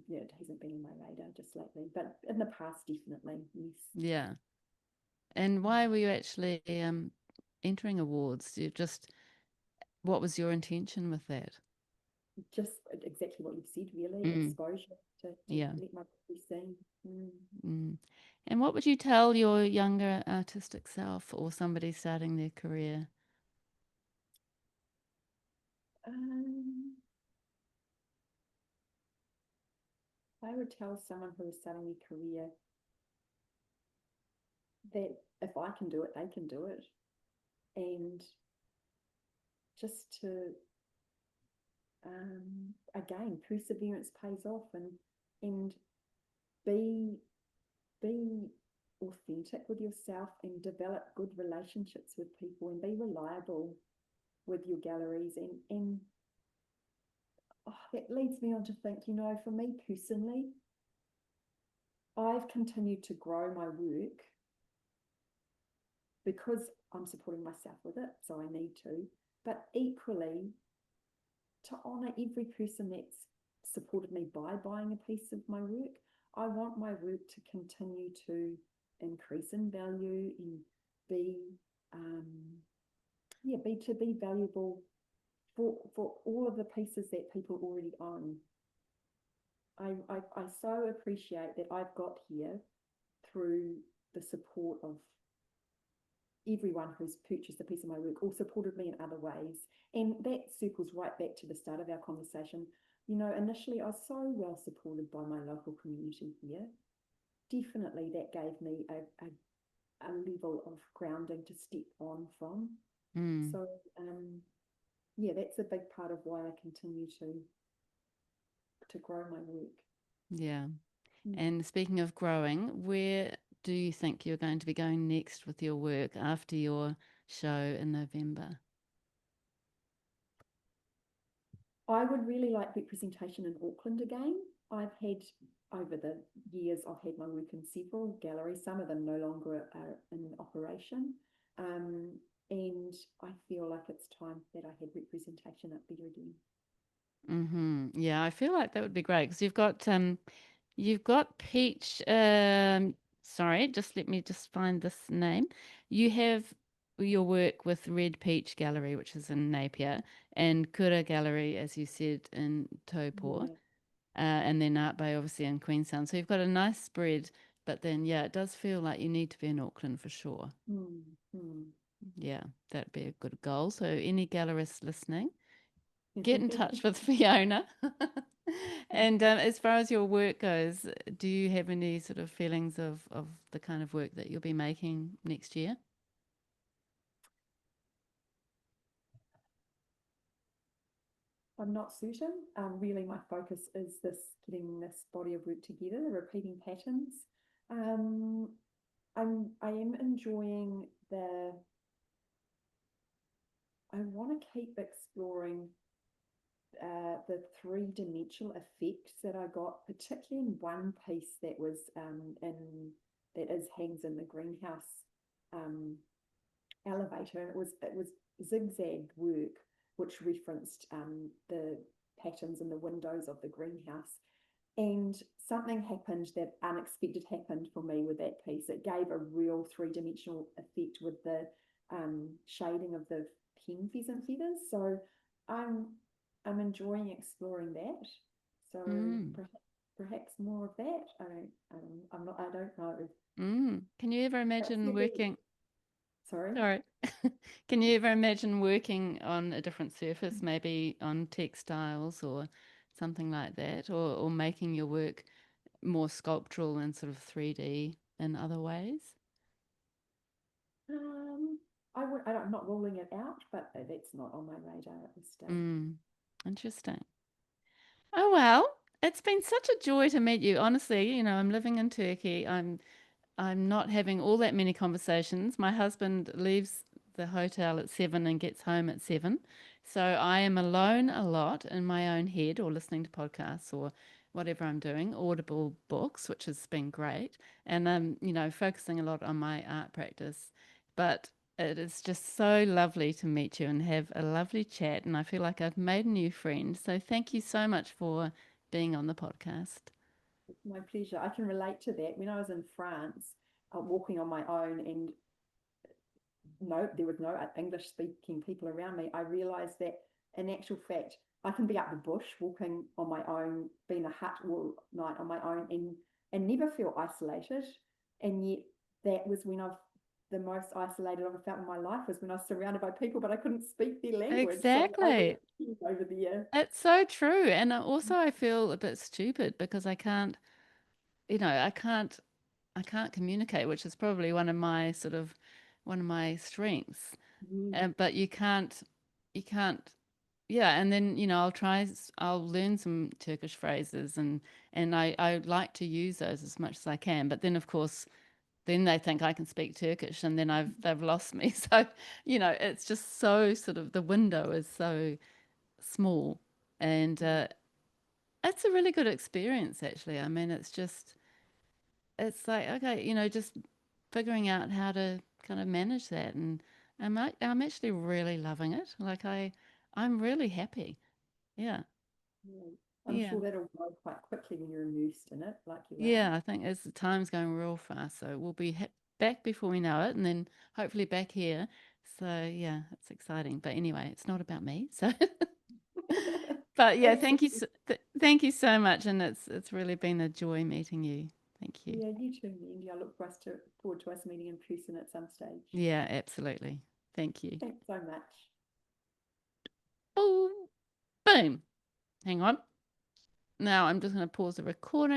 it hasn't been on my radar just lately. But in the past, definitely, yes. Yeah. And why were you actually entering awards? What was your intention with that? Just exactly what you've said, really, Mm. exposure to Yeah. let my work be seen. Mm. Mm. And what would you tell your younger artistic self, or somebody starting their career? Um, I would tell someone who is starting their career that if I can do it, they can do it, and just to, again, perseverance pays off, and be be authentic with yourself, and develop good relationships with people, and be reliable with your galleries, and that leads me on to think, for me personally, I've continued to grow my work because I'm supporting myself with it, so I need to, but equally to honour every person that's supported me by buying a piece of my work. I want my work to continue to increase in value, and be, be valuable for all of the pieces that people already own. I so appreciate that I've got here through the support of everyone who's purchased a piece of my work or supported me in other ways. And that circles right back to the start of our conversation. You know, initially I was so well supported by my local community here. Definitely that gave me a level of grounding to step on from. Mm. So yeah, that's a big part of why I continue to grow my work. Yeah. Mm. And speaking of growing, where do you think you're going to be going next with your work after your show in November? I would really like representation in Auckland again. I've had, over the years, I've had my work in several galleries. Some of them no longer are in operation. And I feel like it's time that I had representation up there again. Yeah, I feel like that would be great because you've got Peach. Sorry, just let me just find this name. You have your work with Red Peach Gallery, which is in Napier, and Kura Gallery, as you said, in Taupo, Yeah. and then Art Bay, obviously, in Queenstown. So you've got a nice spread, but then, yeah, it does feel like you need to be in Auckland for sure. Mm, mm. Yeah, that'd be a good goal. So any gallerists listening, get in touch with Fiona. And as far as your work goes, do you have any sort of feelings of the kind of work that you'll be making next year? I'm not certain. Really, my focus is this getting this body of work together, the repeating patterns. Um, I am enjoying I want to keep exploring the three-dimensional effects that I got, particularly in one piece that was hangs in the greenhouse um, elevator, and it was zigzag work which referenced the patterns in the windows of the greenhouse. And something happened that unexpected happened for me with that piece. It gave a real three-dimensional effect with the shading of the pen pheasant feathers. So I'm I'm enjoying exploring that. So Mm. perhaps more of that. I don't know. Can you ever Perhaps imagine there'll be. working? Sorry. Sorry. Can you ever imagine working on a different surface, maybe on textiles or something like that, or making your work more sculptural and sort of 3D in other ways? Um, I'm not ruling it out, but that's not on my radar at this stage. Mm. Interesting. Oh, well, it's been such a joy to meet you. Honestly, I'm living in Turkey. I'm not having all that many conversations. My husband leaves the hotel at 7 and gets home at 7. So I am alone a lot in my own head or listening to podcasts or whatever I'm doing, audible books, which has been great. And focusing a lot on my art practice. But it is just so lovely to meet you and have a lovely chat. And I feel like I've made a new friend. So thank you so much for being on the podcast. It's my pleasure. I can relate to that. When I was in France, walking on my own, and no, there was no English speaking people around me, I realized that in actual fact, I can be up the bush walking on my own, be in a hut all night on my own, and never feel isolated. And yet, that was when I've the most isolated I've felt in my life was when I was surrounded by people, but I couldn't speak their language. So I was Exactly. over there. It's so true. And also I feel a bit stupid because I can't communicate, which is probably one of my strengths. Mm. But you can't, yeah. And then, I'll learn some Turkish phrases and I like to use those as much as I can. But then, of course, then they think I can speak Turkish and then they've lost me. So, it's just so sort of the window is so small. And it's a really good experience, actually. I mean, it's like, okay, just figuring out how to kind of manage that. And I'm actually really loving it. I'm really happy. Yeah. Yeah. I'm Yeah. sure that'll go quite quickly when you're immersed in it, like you are. Yeah. I think as the time's going real fast. So we'll be back before we know it and then hopefully back here. So yeah, it's exciting. But anyway, it's not about me. So But yeah, Absolutely. thank you so much, and it's really been a joy meeting you. Thank you. Yeah, you too, Mandy. I look forward to us meeting in person at some stage. Yeah, absolutely. Thank you. Thanks so much. Oh, boom. Hang on. Now I'm just going to pause the recording.